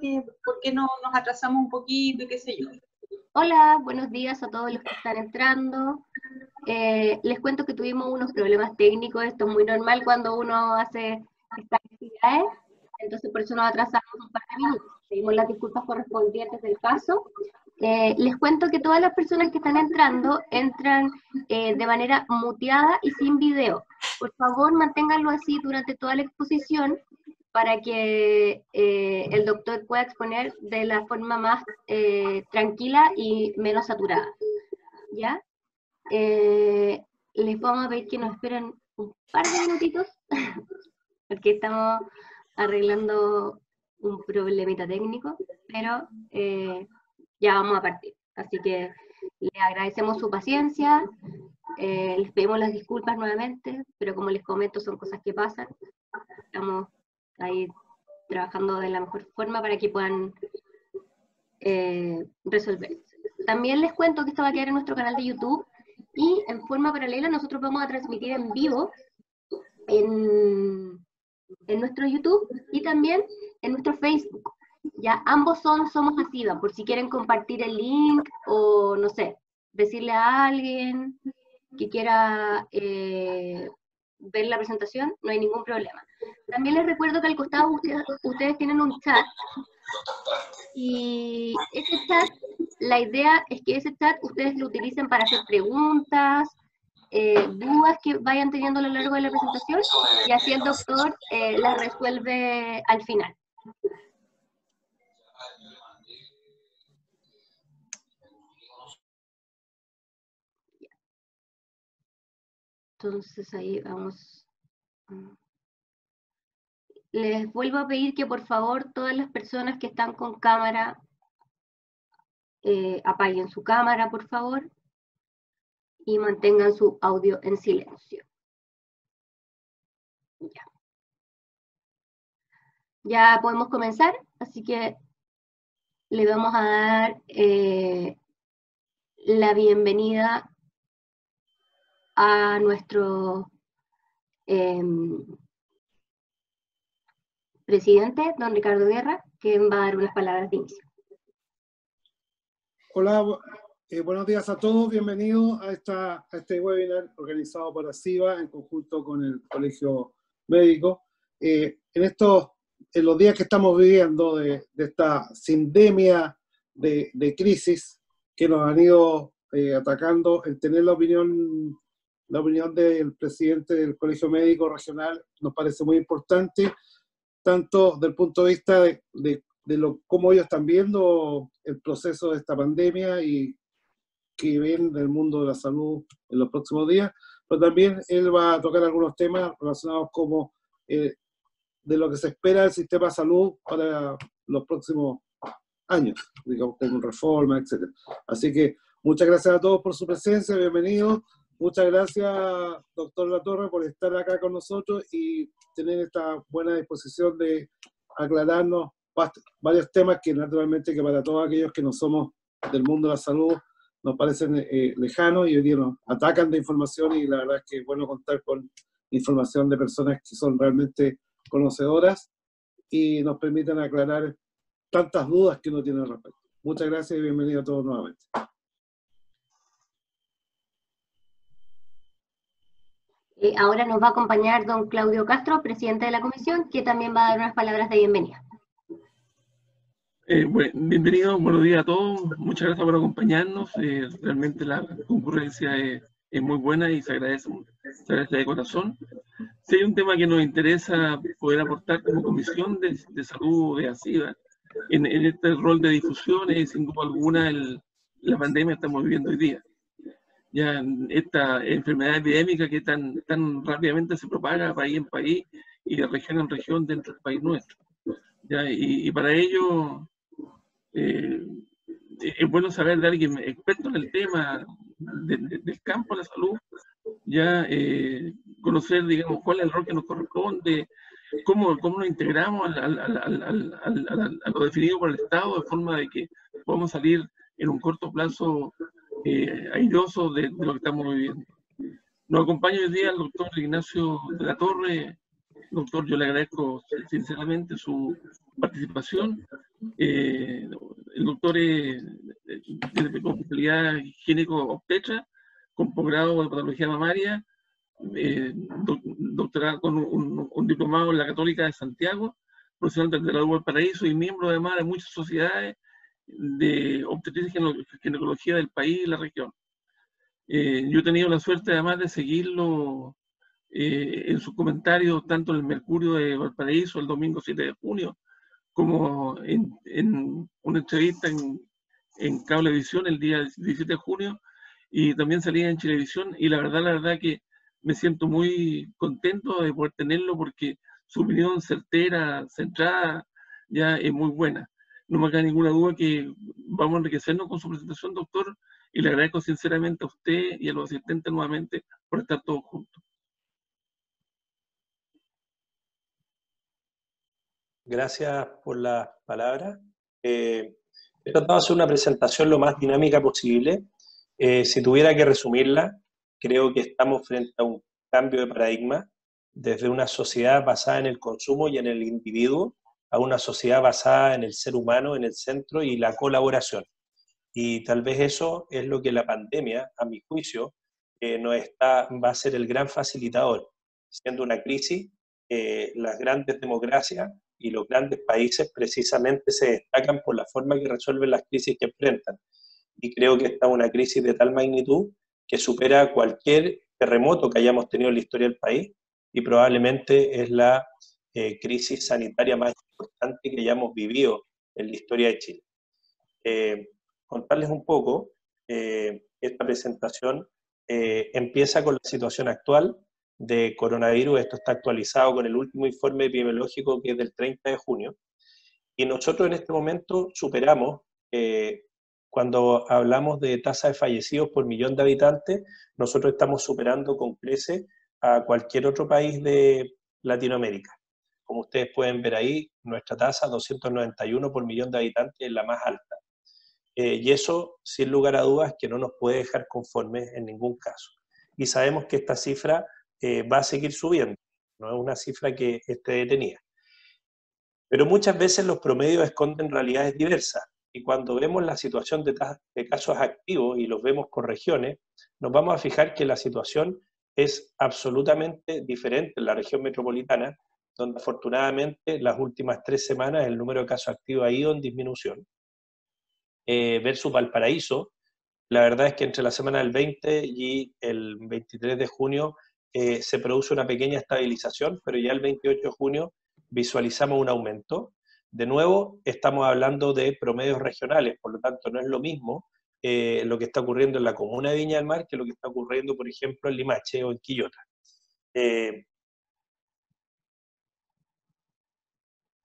que por qué no nos atrasamos un poquito y qué sé yo. Hola, buenos días a todos los que están entrando. Les cuento que tuvimos unos problemas técnicos, esto es muy normal cuando uno hace estas actividades, entonces por eso nos atrasamos un par de minutos. Pedimos las disculpas correspondientes del caso. Les cuento que todas las personas que están entrando, entran de manera muteada y sin video. Por favor, manténganlo así durante toda la exposición para que el doctor pueda exponer de la forma más tranquila y menos saturada. ¿Ya? Les vamos a pedir que nos esperen un par de minutitos, porque estamos arreglando un problemita técnico, pero ya vamos a partir. Así que les agradecemos su paciencia, les pedimos las disculpas nuevamente, pero como les comento, son cosas que pasan. Estamos ahí trabajando de la mejor forma para que puedan resolver. También les cuento que esto va a quedar en nuestro canal de YouTube y en forma paralela nosotros vamos a transmitir en vivo en nuestro YouTube y también en nuestro Facebook. Ya ambos somos ACIBA, por si quieren compartir el link o no sé, decirle a alguien que quiera ver la presentación, no hay ningún problema. También les recuerdo que al costado ustedes tienen un chat, y ese chat, la idea es que ese chat ustedes lo utilicen para hacer preguntas, dudas que vayan teniendo a lo largo de la presentación, y así el doctor las resuelve al final. Entonces ahí vamos. Les vuelvo a pedir que por favor todas las personas que están con cámara apaguen su cámara, por favor, y mantengan su audio en silencio. Ya podemos comenzar, así que le vamos a dar la bienvenida a nuestro presidente, don Ricardo Guerra, que va a dar unas palabras de inicio. Hola, buenos días a todos, bienvenidos a este webinar organizado por ACIBA en conjunto con el Colegio Médico. En los días que estamos viviendo de esta sindemia de crisis que nos han ido atacando, el tener la opinión del presidente del Colegio Médico Regional nos parece muy importante, tanto desde el punto de vista de cómo ellos están viendo el proceso de esta pandemia y que ven del mundo de la salud en los próximos días, pero también él va a tocar algunos temas relacionados como de lo que se espera del sistema de salud para los próximos años, digamos, como reforma, etc. Así que muchas gracias a todos por su presencia, bienvenidos. Muchas gracias, doctor Latorre, por estar acá con nosotros y tener esta buena disposición de aclararnos varios temas que naturalmente que para todos aquellos que no somos del mundo de la salud nos parecen lejanos y hoy día nos atacan de información, y la verdad es que es bueno contar con información de personas que son realmente conocedoras y nos permiten aclarar tantas dudas que uno tiene al respecto. Muchas gracias y bienvenidos a todos nuevamente. Ahora nos va a acompañar don Claudio Castro, presidente de la comisión, que también va a dar unas palabras de bienvenida. Bienvenido, buenos días a todos, muchas gracias por acompañarnos. Realmente la concurrencia es muy buena y se agradece de corazón. Si hay un tema que nos interesa poder aportar como Comisión de Salud de ACIBA en este rol de difusión, es sin duda alguna la pandemia que estamos viviendo hoy día. Ya esta enfermedad epidémica que tan rápidamente se propaga país en país y de región en región dentro del país nuestro. Ya, y para ello es bueno saber de alguien experto en el tema del campo de la salud, ya conocer, digamos, cuál es el rol que nos corresponde, cómo nos integramos a lo definido por el Estado, de forma de que podamos salir en un corto plazo airosos de lo que estamos viviendo. Nos acompaña hoy día el doctor Ignacio de la Torre. Doctor, yo le agradezco sinceramente su participación El doctor es con especialidad ginecobstetra, con posgrado de patología mamaria, doctorado con un diplomado en la Católica de Santiago, profesional de la U Valparaíso y miembro además de muchas sociedades de obstetricia y ginecología del país y la región. Yo he tenido la suerte además de seguirlo en sus comentarios tanto en el Mercurio de Valparaíso el domingo 7 de junio, como en una entrevista en Cablevisión el día 17 de junio, y también salía en Chilevisión, y la verdad que me siento muy contento de poder tenerlo porque su opinión certera, centrada, ya es muy buena. No me queda ninguna duda que vamos a enriquecernos con su presentación, doctor, y le agradezco sinceramente a usted y a los asistentes nuevamente por estar todos juntos. Gracias por las palabras. He tratado de hacer una presentación lo más dinámica posible. Si tuviera que resumirla, creo que estamos frente a un cambio de paradigma desde una sociedad basada en el consumo y en el individuo a una sociedad basada en el ser humano, en el centro y la colaboración. Y tal vez eso es lo que la pandemia, a mi juicio, va a ser el gran facilitador. Siendo una crisis, las grandes democracias y los grandes países precisamente se destacan por la forma que resuelven las crisis que enfrentan. Y creo que esta es una crisis de tal magnitud que supera cualquier terremoto que hayamos tenido en la historia del país y probablemente es la crisis sanitaria más importante que hayamos vivido en la historia de Chile. Contarles un poco, esta presentación empieza con la situación actual de coronavirus. Esto está actualizado con el último informe epidemiológico que es del 30 de junio, y nosotros en este momento superamos, cuando hablamos de tasa de fallecidos por millón de habitantes, nosotros estamos superando con creces a cualquier otro país de Latinoamérica. Como ustedes pueden ver ahí, nuestra tasa, 291 por millón de habitantes, es la más alta. Y eso, sin lugar a dudas, que no nos puede dejar conformes en ningún caso. Y sabemos que esta cifra va a seguir subiendo, no es una cifra que esté detenida. Pero muchas veces los promedios esconden realidades diversas, y cuando vemos la situación de casos activos y los vemos por regiones, nos vamos a fijar que la situación es absolutamente diferente en la región metropolitana, donde afortunadamente las últimas 3 semanas el número de casos activos ha ido en disminución. Versus Valparaíso, la verdad es que entre la semana del 20 y el 23 de junio se produce una pequeña estabilización, pero ya el 28 de junio visualizamos un aumento. De nuevo, estamos hablando de promedios regionales, por lo tanto no es lo mismo lo que está ocurriendo en la comuna de Viña del Mar que lo que está ocurriendo, por ejemplo, en Limache o en Quillota. En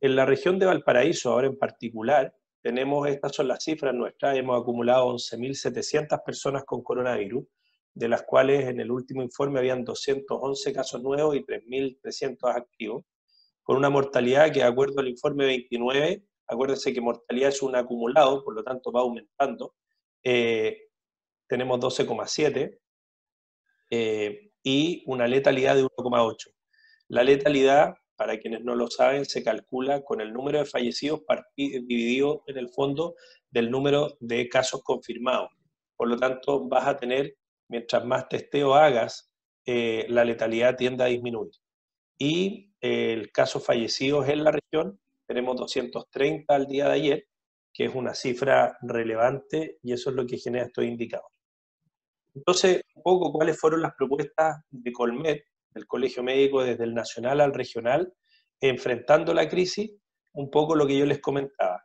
la región de Valparaíso, ahora en particular, estas son las cifras nuestras, hemos acumulado 11.700 personas con coronavirus, de las cuales en el último informe habían 211 casos nuevos y 3.300 activos, con una mortalidad que, de acuerdo al informe 29, acuérdense que mortalidad es un acumulado, por lo tanto va aumentando, tenemos 12,7 y una letalidad de 1,8. La letalidad, para quienes no lo saben, se calcula con el número de fallecidos dividido en el fondo del número de casos confirmados. Por lo tanto, vas a tener, mientras más testeo hagas, la letalidad tiende a disminuir. Y el caso fallecidos en la región, tenemos 230 al día de ayer, que es una cifra relevante, y eso es lo que genera estos indicadores. Entonces, un poco cuáles fueron las propuestas de Colmet, del Colegio Médico, desde el nacional al regional, enfrentando la crisis, un poco lo que yo les comentaba,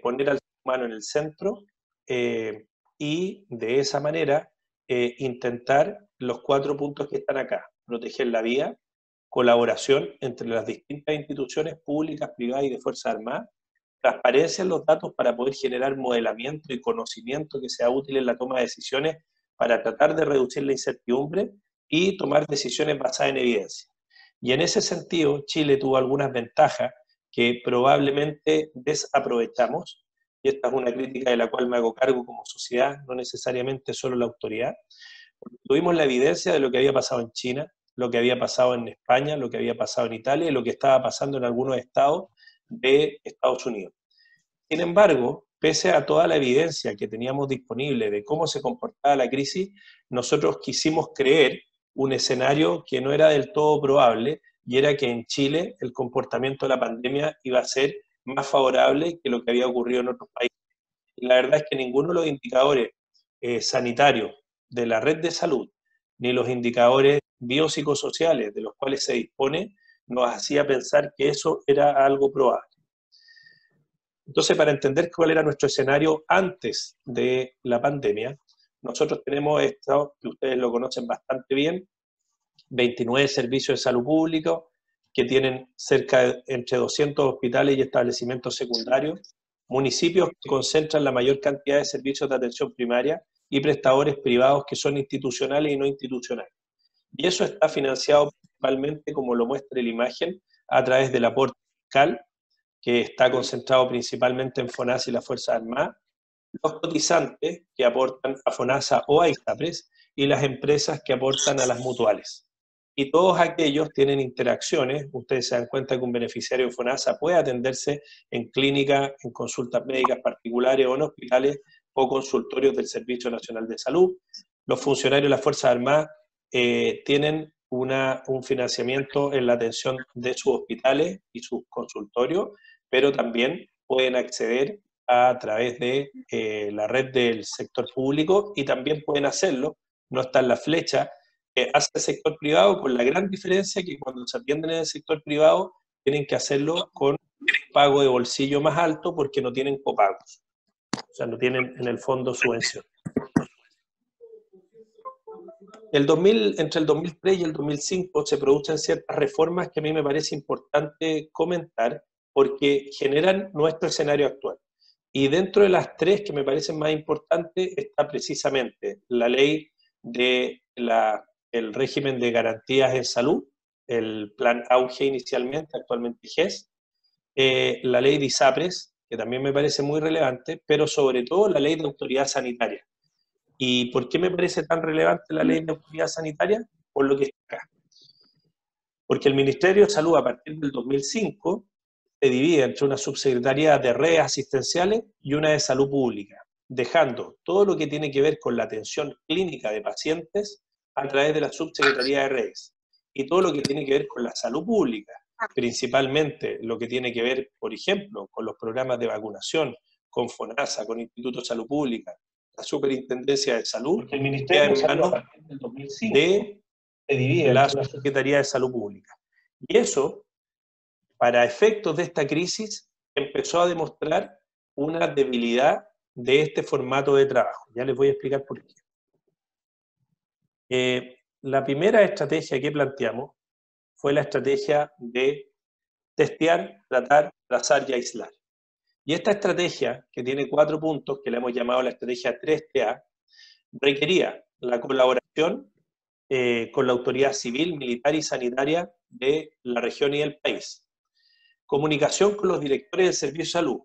poner al ser humano en el centro y de esa manera intentar los 4 puntos que están acá: proteger la vida, colaboración entre las distintas instituciones públicas, privadas y de Fuerzas Armadas, transparencia en los datos para poder generar modelamiento y conocimiento que sea útil en la toma de decisiones para tratar de reducir la incertidumbre y tomar decisiones basadas en evidencia. Y en ese sentido, Chile tuvo algunas ventajas que probablemente desaprovechamos, y esta es una crítica de la cual me hago cargo como sociedad, no necesariamente solo la autoridad. Tuvimos la evidencia de lo que había pasado en China, lo que había pasado en España, lo que había pasado en Italia y lo que estaba pasando en algunos estados de Estados Unidos. Sin embargo, pese a toda la evidencia que teníamos disponible de cómo se comportaba la crisis, nosotros quisimos creer un escenario que no era del todo probable, y era que en Chile el comportamiento de la pandemia iba a ser más favorable que lo que había ocurrido en otros países. Y la verdad es que ninguno de los indicadores sanitarios de la red de salud, ni los indicadores biopsicosociales de los cuales se dispone, nos hacía pensar que eso era algo probable. Entonces, para entender cuál era nuestro escenario antes de la pandemia, nosotros tenemos esto, que ustedes lo conocen bastante bien, 29 servicios de salud pública, que tienen entre 200 hospitales y establecimientos secundarios, municipios que concentran la mayor cantidad de servicios de atención primaria y prestadores privados que son institucionales y no institucionales. Y eso está financiado principalmente, como lo muestra la imagen, a través del aporte fiscal, que está concentrado principalmente en FONASA y las Fuerzas Armadas, los cotizantes que aportan a FONASA o a ISAPRES, y las empresas que aportan a las mutuales. Y todos aquellos tienen interacciones. Ustedes se dan cuenta que un beneficiario de FONASA puede atenderse en clínicas, en consultas médicas particulares o en hospitales o consultorios del Servicio Nacional de Salud. Los funcionarios de las Fuerzas Armadas tienen un financiamiento en la atención de sus hospitales y sus consultorios, pero también pueden acceder a través de la red del sector público, y también pueden hacerlo, no está en la flecha, hacia el sector privado, con la gran diferencia que cuando se atienden en el sector privado tienen que hacerlo con un pago de bolsillo más alto porque no tienen copagos, o sea, no tienen en el fondo subvención. Entre el 2003 y el 2005 se producen ciertas reformas que a mí me parece importante comentar porque generan nuestro escenario actual. Y dentro de las tres que me parecen más importantes está precisamente la ley del régimen de garantías en salud, el plan AUGE inicialmente, actualmente GES, la ley de ISAPRES, que también me parece muy relevante, pero sobre todo la ley de autoridad sanitaria. ¿Y por qué me parece tan relevante la ley de autoridad sanitaria? Por lo que está acá. Porque el Ministerio de Salud, a partir del 2005, se divide entre una subsecretaría de redes asistenciales y una de salud pública, dejando todo lo que tiene que ver con la atención clínica de pacientes a través de la subsecretaría de redes, y todo lo que tiene que ver con la salud pública, principalmente lo que tiene que ver, por ejemplo, con los programas de vacunación, con FONASA, con Instituto de Salud Pública, la Superintendencia de Salud, el Ministerio de Salud, a partir del 2005, de la Secretaría de Salud Pública. Y eso, para efectos de esta crisis, empezó a demostrar una debilidad de este formato de trabajo. Ya les voy a explicar por qué. La primera estrategia que planteamos fue la estrategia de testear, tratar, trazar y aislar. Y esta estrategia, que tiene 4 puntos, que le hemos llamado la estrategia 3TA, requería la colaboración con la autoridad civil, militar y sanitaria de la región y del país, comunicación con los directores del servicio de salud,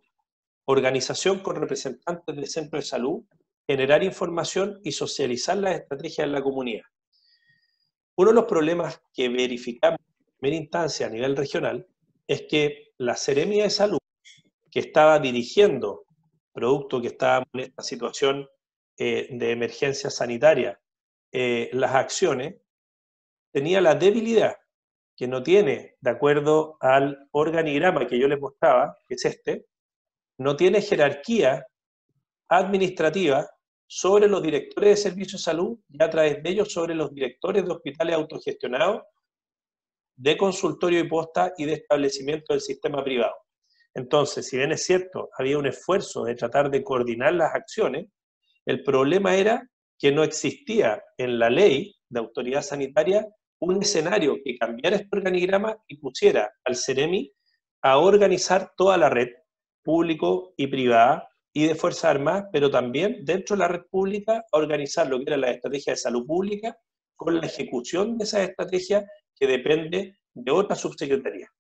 organización con representantes del centro de salud, generar información y socializar las estrategias en la comunidad. Uno de los problemas que verificamos en primera instancia a nivel regional es que la Seremia de Salud, que estaba dirigiendo, producto que estábamos en esta situación de emergencia sanitaria, las acciones, tenía la debilidad que no tiene, de acuerdo al organigrama que yo les mostraba, que es este, no tiene jerarquía administrativa sobre los directores de servicios de salud y a través de ellos sobre los directores de hospitales autogestionados, de consultorio y posta y de establecimiento del sistema privado. Entonces, si bien es cierto, había un esfuerzo de tratar de coordinar las acciones, el problema era que no existía en la ley de autoridad sanitaria un escenario que cambiara este organigrama y pusiera al CEREMI a organizar toda la red público y privada y de Fuerzas Armadas, pero también dentro de la red pública a organizar lo que era la estrategia de salud pública con la ejecución de esa estrategia que depende de otra subsecretaría.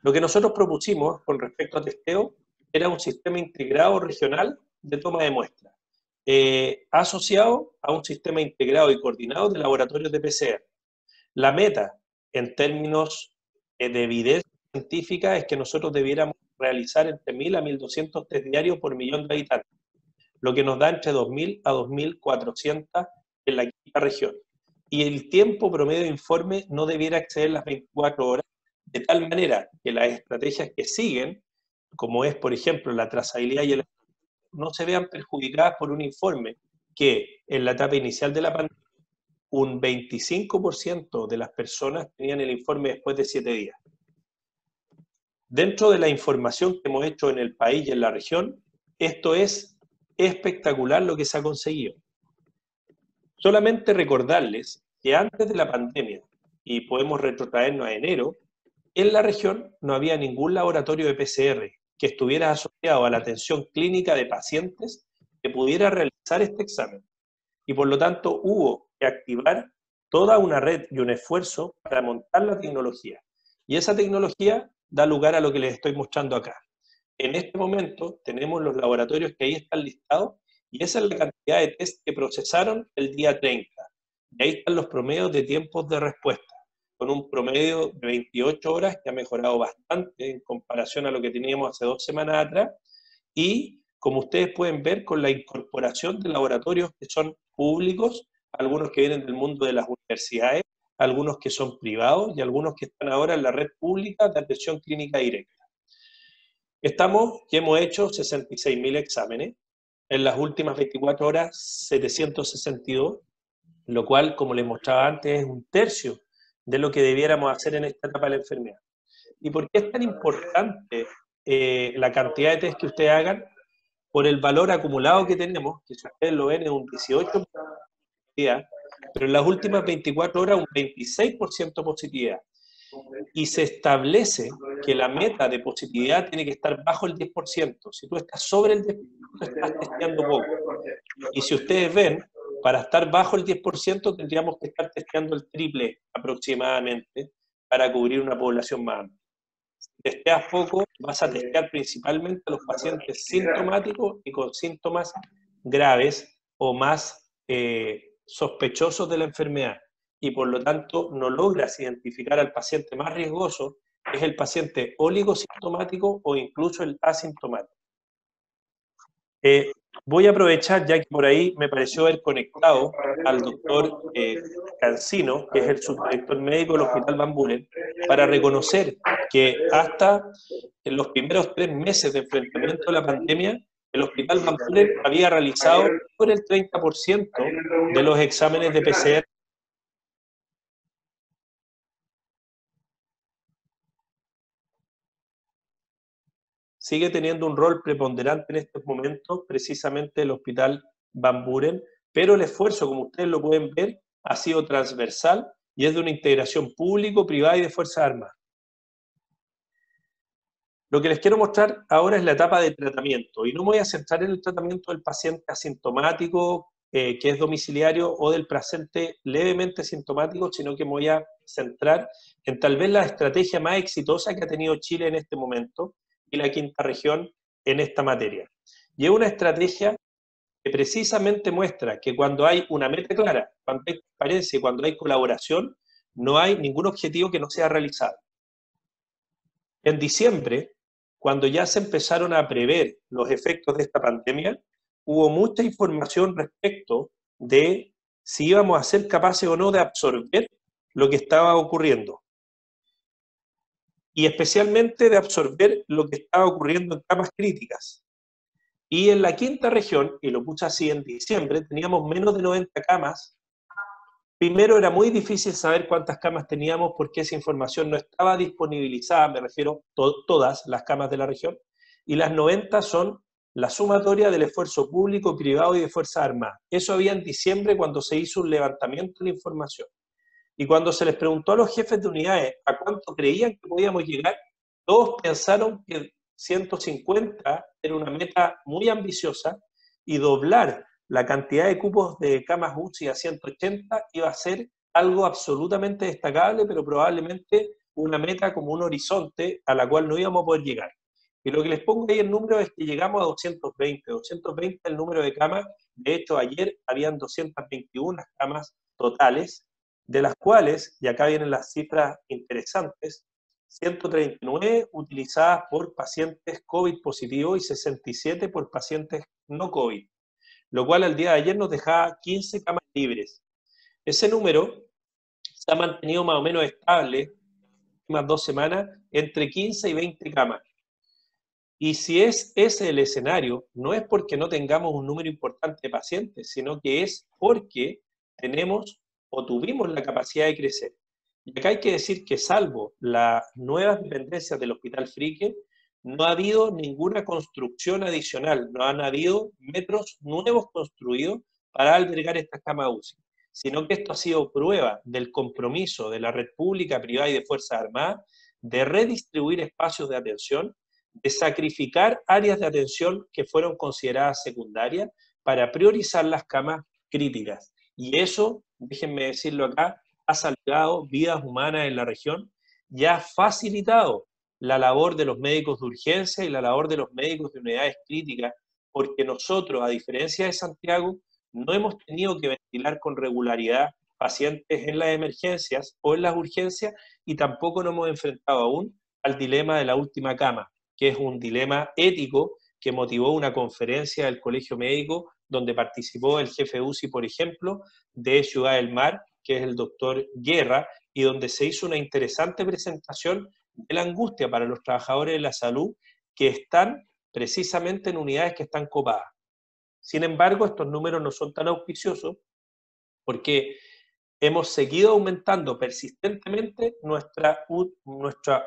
Lo que nosotros propusimos con respecto a testeo era un sistema integrado regional de toma de muestras, asociado a un sistema integrado y coordinado de laboratorios de PCR. La meta, en términos de evidencia científica es que nosotros debiéramos realizar entre 1.000 a 1.200 test diarios por millón de habitantes, lo que nos da entre 2.000 a 2.400 en la quinta región. Y el tiempo promedio de informe no debiera exceder las 24 horas, de tal manera que las estrategias que siguen, como es, por ejemplo, la trazabilidad y el no se vean perjudicadas por un informe que en la etapa inicial de la pandemia un 25% de las personas tenían el informe después de 7 días. Dentro de la información que hemos hecho en el país y en la región, esto es espectacular lo que se ha conseguido. Solamente recordarles que antes de la pandemia, y podemos retrotraernos a enero, en la región no había ningún laboratorio de PCR que estuviera asociado a la atención clínica de pacientes que pudiera realizar este examen. Y por lo tanto hubo que activar toda una red y un esfuerzo para montar la tecnología. Y esa tecnología da lugar a lo que les estoy mostrando acá. En este momento tenemos los laboratorios que ahí están listados y esa es la cantidad de test que procesaron el día 30. Y ahí están los promedios de tiempos de respuesta, con un promedio de 28 horas que ha mejorado bastante en comparación a lo que teníamos hace 2 semanas atrás. Y como ustedes pueden ver, con la incorporación de laboratorios que son públicos, algunos que vienen del mundo de las universidades, algunos que son privados y algunos que están ahora en la red pública de atención clínica directa. Estamos, que hemos hecho 66.000 exámenes, en las últimas 24 horas 762, lo cual, como les mostraba antes, es un tercio de lo que debiéramos hacer en esta etapa de la enfermedad. ¿Y por qué es tan importante la cantidad de test que ustedes hagan? Por el valor acumulado que tenemos, que si ustedes lo ven es un 18% positividad, pero en las últimas 24 horas un 26% positividad. Y se establece que la meta de positividad tiene que estar bajo el 10%. Si tú estás sobre el 10%, estás testeando poco. Y si ustedes ven, para estar bajo el 10% tendríamos que estar testeando el triple aproximadamente para cubrir una población más amplia. Si testeas poco, vas a testear principalmente a los pacientes sintomáticos y con síntomas graves o más sospechosos de la enfermedad. Y por lo tanto no logras identificar al paciente más riesgoso, que es el paciente oligosintomático o incluso el asintomático. Voy a aprovechar, ya que por ahí me pareció haber conectado al doctor Cancino, que es el subdirector médico del Hospital Van Buren, para reconocer que hasta en los primeros 3 meses de enfrentamiento a la pandemia, el Hospital Van Buren había realizado por el 30% de los exámenes de PCR. Sigue teniendo un rol preponderante en estos momentos, precisamente el Hospital Van Buren, pero el esfuerzo, como ustedes lo pueden ver, ha sido transversal y es de una integración público, privada y de Fuerzas Armadas. Lo que les quiero mostrar ahora es la etapa de tratamiento, y no me voy a centrar en el tratamiento del paciente asintomático, que es domiciliario, o del paciente levemente sintomático, sino que me voy a centrar en tal vez la estrategia más exitosa que ha tenido Chile en este momento, y la quinta región en esta materia. Y es una estrategia que precisamente muestra que cuando hay una meta clara, cuando hay transparencia y cuando hay colaboración, no hay ningún objetivo que no sea realizado. En diciembre, cuando ya se empezaron a prever los efectos de esta pandemia, hubo mucha información respecto de si íbamos a ser capaces o no de absorber lo que estaba ocurriendo. Y especialmente de absorber lo que estaba ocurriendo en camas críticas. Y en la quinta región, y lo puse así en diciembre, teníamos menos de 90 camas. Primero era muy difícil saber cuántas camas teníamos porque esa información no estaba disponibilizada, me refiero a todas las camas de la región, y las 90 son la sumatoria del esfuerzo público, privado y de Fuerzas Armadas. Eso había en diciembre cuando se hizo un levantamiento de la información. Y cuando se les preguntó a los jefes de unidades a cuánto creían que podíamos llegar, todos pensaron que 150 era una meta muy ambiciosa y doblar la cantidad de cupos de camas UCI a 180 iba a ser algo absolutamente destacable, pero probablemente una meta como un horizonte a la cual no íbamos a poder llegar. Y lo que les pongo ahí en número es que llegamos a 220. 220 el número de camas. De hecho, ayer habían 221 camas totales, de las cuales, y acá vienen las cifras interesantes, 139 utilizadas por pacientes COVID positivos y 67 por pacientes no COVID, lo cual al día de ayer nos dejaba 15 camas libres. Ese número se ha mantenido más o menos estable en las últimas 2 semanas entre 15 y 20 camas. Y si es ese el escenario, no es porque no tengamos un número importante de pacientes, sino que es porque tenemos o tuvimos la capacidad de crecer. Y acá hay que decir que salvo las nuevas dependencias del Hospital Frique, no ha habido ninguna construcción adicional, no han habido metros nuevos construidos para albergar estas camas UCI, sino que esto ha sido prueba del compromiso de la red pública, privada y de Fuerzas Armadas de redistribuir espacios de atención, de sacrificar áreas de atención que fueron consideradas secundarias para priorizar las camas críticas. Y eso, déjenme decirlo acá, ha salvado vidas humanas en la región y ha facilitado la labor de los médicos de urgencia y la labor de los médicos de unidades críticas, porque nosotros, a diferencia de Santiago, no hemos tenido que ventilar con regularidad pacientes en las emergencias o en las urgencias y tampoco nos hemos enfrentado aún al dilema de la última cama, que es un dilema ético que motivó una conferencia del Colegio Médico donde participó el jefe UCI, por ejemplo, de Ciudad del Mar, que es el doctor Guerra, y donde se hizo una interesante presentación de la angustia para los trabajadores de la salud que están precisamente en unidades que están copadas. Sin embargo, estos números no son tan auspiciosos porque hemos seguido aumentando persistentemente nuestra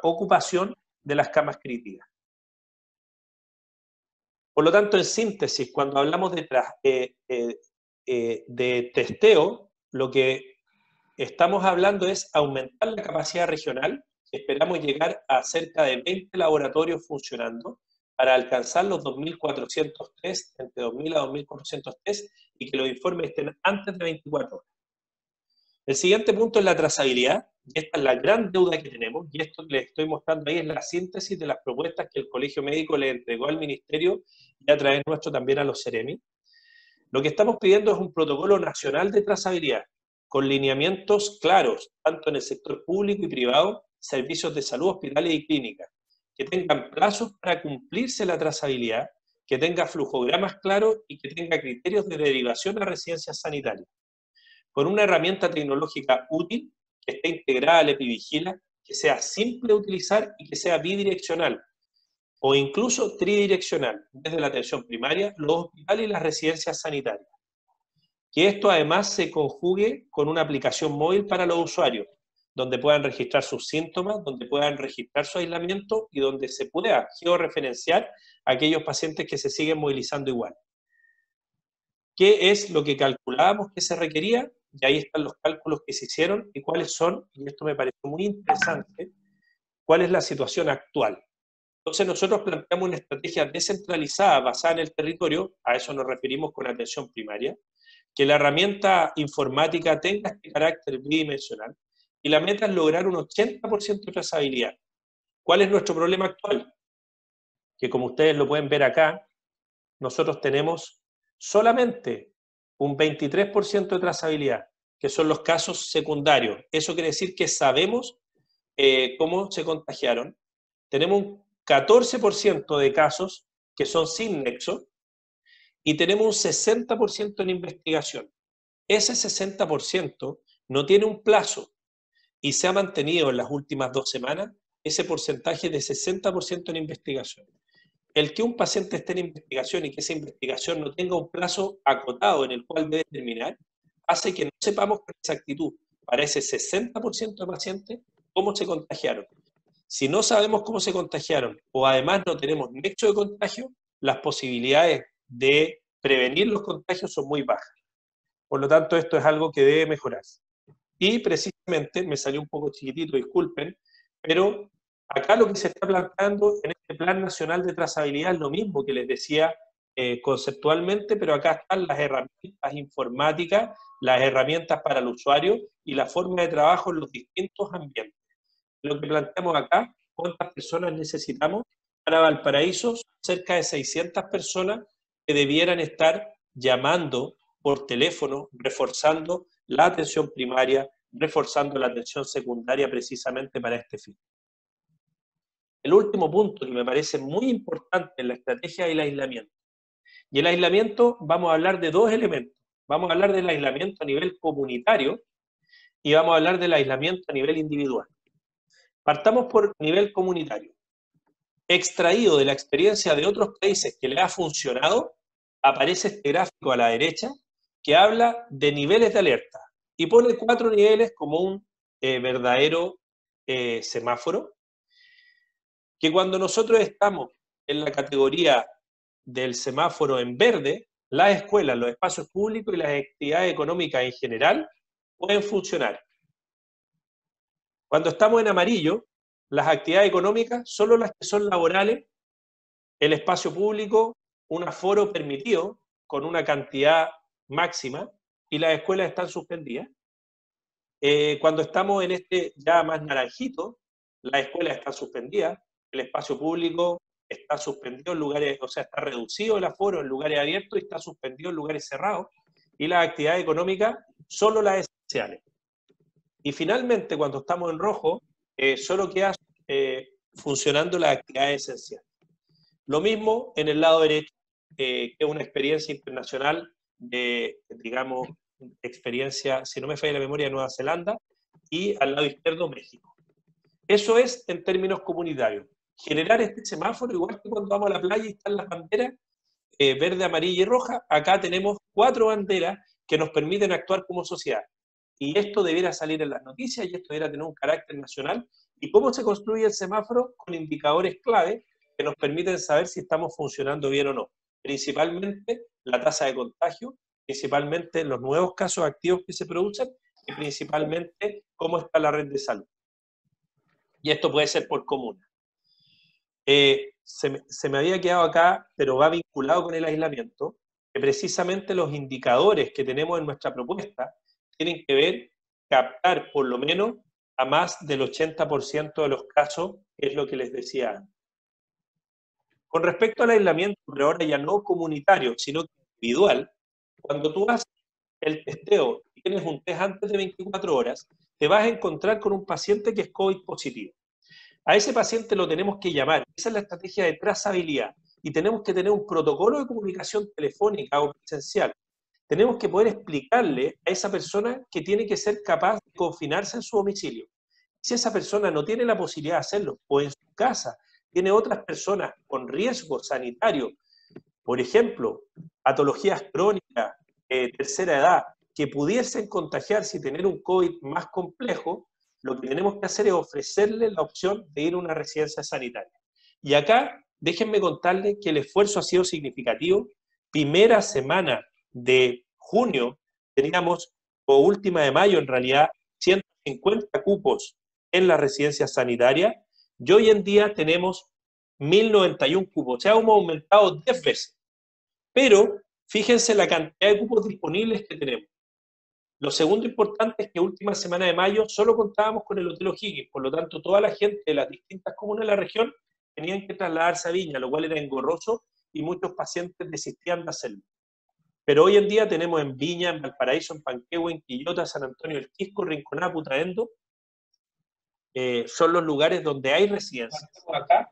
ocupación de las camas críticas. Por lo tanto, en síntesis, cuando hablamos de testeo, lo que estamos hablando es aumentar la capacidad regional. Esperamos llegar a cerca de 20 laboratorios funcionando para alcanzar los 2.400 test, entre 2.000 a 2.400 test, y que los informes estén antes de 24 horas. El siguiente punto es la trazabilidad. Esta es la gran deuda que tenemos, y esto que les estoy mostrando ahí es la síntesis de las propuestas que el Colegio Médico le entregó al Ministerio y a través nuestro también a los Ceremi. Lo que estamos pidiendo es un protocolo nacional de trazabilidad, con lineamientos claros, tanto en el sector público y privado, servicios de salud, hospitales y clínicas, que tengan plazos para cumplirse la trazabilidad, que tenga flujogramas claros y que tenga criterios de derivación a residencias sanitarias. Con una herramienta tecnológica útil, que esté integrada al EpiVigila, que sea simple de utilizar y que sea bidireccional, o incluso tridireccional, desde la atención primaria, los hospitales y las residencias sanitarias. Que esto además se conjugue con una aplicación móvil para los usuarios, donde puedan registrar sus síntomas, donde puedan registrar su aislamiento y donde se pueda georreferenciar a aquellos pacientes que se siguen movilizando igual. ¿Qué es lo que calculábamos que se requería? Y ahí están los cálculos que se hicieron y cuáles son, y esto me pareció muy interesante, cuál es la situación actual. Entonces nosotros planteamos una estrategia descentralizada basada en el territorio, a eso nos referimos con atención primaria, que la herramienta informática tenga este carácter bidimensional, y la meta es lograr un 80% de trazabilidad. ¿Cuál es nuestro problema actual? Que como ustedes lo pueden ver acá, nosotros tenemos solamente un 23% de trazabilidad, que son los casos secundarios. Eso quiere decir que sabemos cómo se contagiaron. Tenemos un 14% de casos que son sin nexo y tenemos un 60% en investigación. Ese 60% no tiene un plazo y se ha mantenido en las últimas 2 semanas ese porcentaje de 60% en investigación. El que un paciente esté en investigación y que esa investigación no tenga un plazo acotado en el cual debe terminar, hace que no sepamos con exactitud para ese 60% de pacientes cómo se contagiaron. Si no sabemos cómo se contagiaron o además no tenemos nexo de contagio, las posibilidades de prevenir los contagios son muy bajas. Por lo tanto, esto es algo que debe mejorarse. Y precisamente, me salió un poco chiquitito, disculpen, pero acá lo que se está planteando en este Plan Nacional de Trazabilidad es lo mismo que les decía conceptualmente, pero acá están las herramientas informáticas, las herramientas para el usuario y la forma de trabajo en los distintos ambientes. Lo que planteamos acá, ¿cuántas personas necesitamos? Para Valparaíso, cerca de 600 personas que debieran estar llamando por teléfono, reforzando la atención primaria, reforzando la atención secundaria precisamente para este fin. el último punto que me parece muy importante en la estrategia del aislamiento. Y el aislamiento, vamos a hablar de dos elementos. Vamos a hablar del aislamiento a nivel comunitario y vamos a hablar del aislamiento a nivel individual. Partamos por nivel comunitario. Extraído de la experiencia de otros países que le ha funcionado, aparece este gráfico a la derecha que habla de niveles de alerta y pone 4 niveles como un verdadero semáforo, que cuando nosotros estamos en la categoría del semáforo en verde, las escuelas, los espacios públicos y las actividades económicas en general pueden funcionar. Cuando estamos en amarillo, las actividades económicas, solo las que son laborales, el espacio público, un aforo permitido con una cantidad máxima y las escuelas están suspendidas. Cuando estamos en este ya más naranjito, las escuelas están suspendidas, el espacio público está suspendido en lugares, o sea, está reducido el aforo en lugares abiertos y está suspendido en lugares cerrados, y las actividades económicas, solo las esenciales. Y finalmente, cuando estamos en rojo, solo queda funcionando las actividades esenciales. Lo mismo en el lado derecho, que es una experiencia internacional de, digamos, experiencia, si no me falla la memoria, de Nueva Zelanda, y al lado izquierdo, México. Eso es en términos comunitarios. Generar este semáforo, igual que cuando vamos a la playa y están las banderas verde, amarilla y roja, acá tenemos 4 banderas que nos permiten actuar como sociedad. Y esto debiera salir en las noticias y esto debiera tener un carácter nacional. ¿Y cómo se construye el semáforo? Con indicadores clave que nos permiten saber si estamos funcionando bien o no. Principalmente la tasa de contagio, principalmente los nuevos casos activos que se producen y principalmente cómo está la red de salud. Y esto puede ser por comuna. Se me había quedado acá, pero va vinculado con el aislamiento, que precisamente los indicadores que tenemos en nuestra propuesta tienen que ver, captar por lo menos a más del 80% de los casos, que es lo que les decía antes. Con respecto al aislamiento, pero ahora ya no comunitario, sino individual, cuando tú haces el testeo y tienes un test antes de 24 horas, te vas a encontrar con un paciente que es COVID positivo. A ese paciente lo tenemos que llamar. Esa es la estrategia de trazabilidad. Y tenemos que tener un protocolo de comunicación telefónica o presencial. Tenemos que poder explicarle a esa persona que tiene que ser capaz de confinarse en su domicilio. Si esa persona no tiene la posibilidad de hacerlo, o en su casa tiene otras personas con riesgo sanitario, por ejemplo, patologías crónicas, tercera edad, que pudiesen contagiarse y tener un COVID más complejo, lo que tenemos que hacer es ofrecerle la opción de ir a una residencia sanitaria. Y acá, déjenme contarles que el esfuerzo ha sido significativo. Primera semana de junio teníamos, o última de mayo en realidad, 150 cupos en la residencia sanitaria, y hoy en día tenemos 1091 cupos, o sea, hemos aumentado 10 veces. Pero fíjense la cantidad de cupos disponibles que tenemos. Lo segundo importante es que última semana de mayo solo contábamos con el Hotel O'Higgins, por lo tanto toda la gente de las distintas comunas de la región tenían que trasladarse a Viña, lo cual era engorroso y muchos pacientes desistían de hacerlo. Pero hoy en día tenemos en Viña, en Valparaíso, en Panquehue, en Quillota, San Antonio del Quisco, Rinconada, Putaendo, son los lugares donde hay residencias.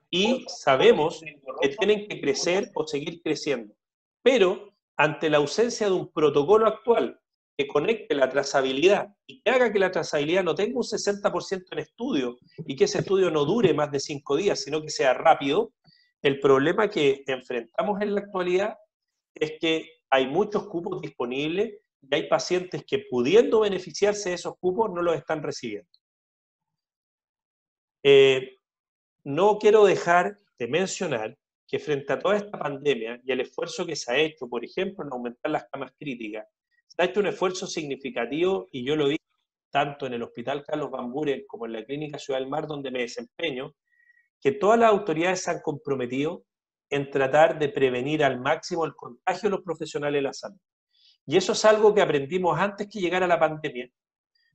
Y sabemos que tienen que crecer o seguir creciendo. Pero ante la ausencia de un protocolo actual que conecte la trazabilidad y que haga que la trazabilidad no tenga un 60% en estudio y que ese estudio no dure más de 5 días, sino que sea rápido, el problema que enfrentamos en la actualidad es que hay muchos cupos disponibles y hay pacientes que, pudiendo beneficiarse de esos cupos, no los están recibiendo. No quiero dejar de mencionar que frente a toda esta pandemia y el esfuerzo que se ha hecho, por ejemplo, en aumentar las camas críticas, se ha hecho un esfuerzo significativo, y yo lo vi tanto en el Hospital Carlos Van Buren como en la Clínica Ciudad del Mar, donde me desempeño, que todas las autoridades se han comprometido en tratar de prevenir al máximo el contagio de los profesionales de la salud. Y eso es algo que aprendimos antes que llegara la pandemia,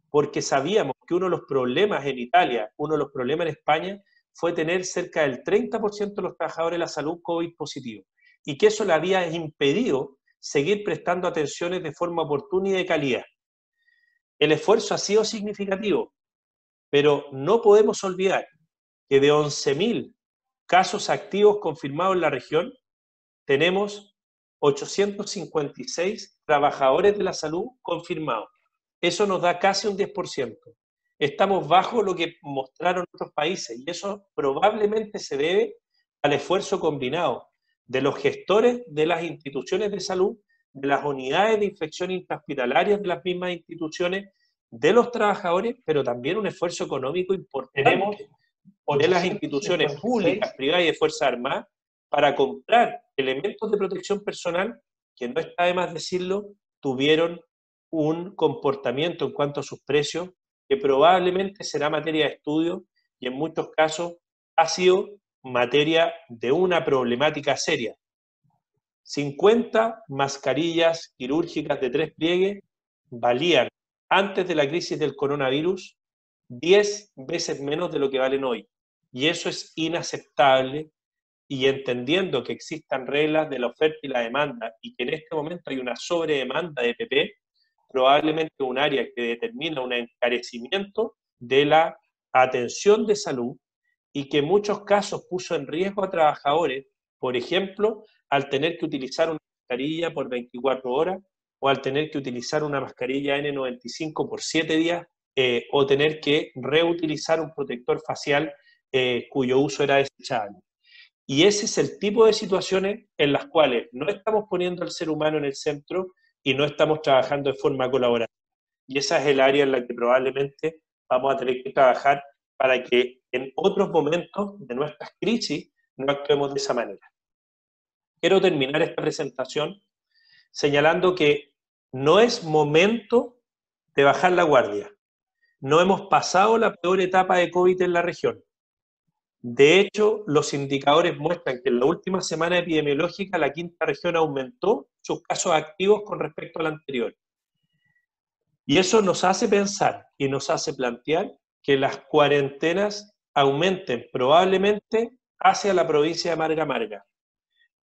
porque sabíamos que uno de los problemas en Italia, uno de los problemas en España, fue tener cerca del 30% de los trabajadores de la salud COVID positivo, y que eso le había impedido seguir prestando atenciones de forma oportuna y de calidad. El esfuerzo ha sido significativo, pero no podemos olvidar que de 11.000 casos activos confirmados en la región, tenemos 856 trabajadores de la salud confirmados. Eso nos da casi un 10%. Estamos bajo lo que mostraron otros países y eso probablemente se debe al esfuerzo combinado de los gestores de las instituciones de salud, de las unidades de infección intrahospitalarias de las mismas instituciones, de los trabajadores, pero también un esfuerzo económico importante de las instituciones públicas, privadas y de Fuerzas Armadas para comprar elementos de protección personal que, no está de más decirlo, tuvieron un comportamiento en cuanto a sus precios que probablemente será materia de estudio y en muchos casos ha sido materia de una problemática seria. 50 mascarillas quirúrgicas de 3 pliegues valían antes de la crisis del coronavirus 10 veces menos de lo que valen hoy. Y eso es inaceptable, y entendiendo que existan reglas de la oferta y la demanda y que en este momento hay una sobredemanda de PP, probablemente un área que determina un encarecimiento de la atención de salud y que en muchos casos puso en riesgo a trabajadores, por ejemplo, al tener que utilizar una mascarilla por 24 horas o al tener que utilizar una mascarilla N95 por 7 días o tener que reutilizar un protector facial cuyo uso era desechable. Y ese es el tipo de situaciones en las cuales no estamos poniendo al ser humano en el centro y no estamos trabajando de forma colaborativa. Y esa es el área en la que probablemente vamos a tener que trabajar para que en otros momentos de nuestras crisis no actuemos de esa manera. Quiero terminar esta presentación señalando que no es momento de bajar la guardia. No hemos pasado la peor etapa de COVID en la región. De hecho, los indicadores muestran que en la última semana epidemiológica la quinta región aumentó sus casos activos con respecto a la anterior. Y eso nos hace pensar y nos hace plantear que las cuarentenas aumenten probablemente hacia la provincia de Marga Marga,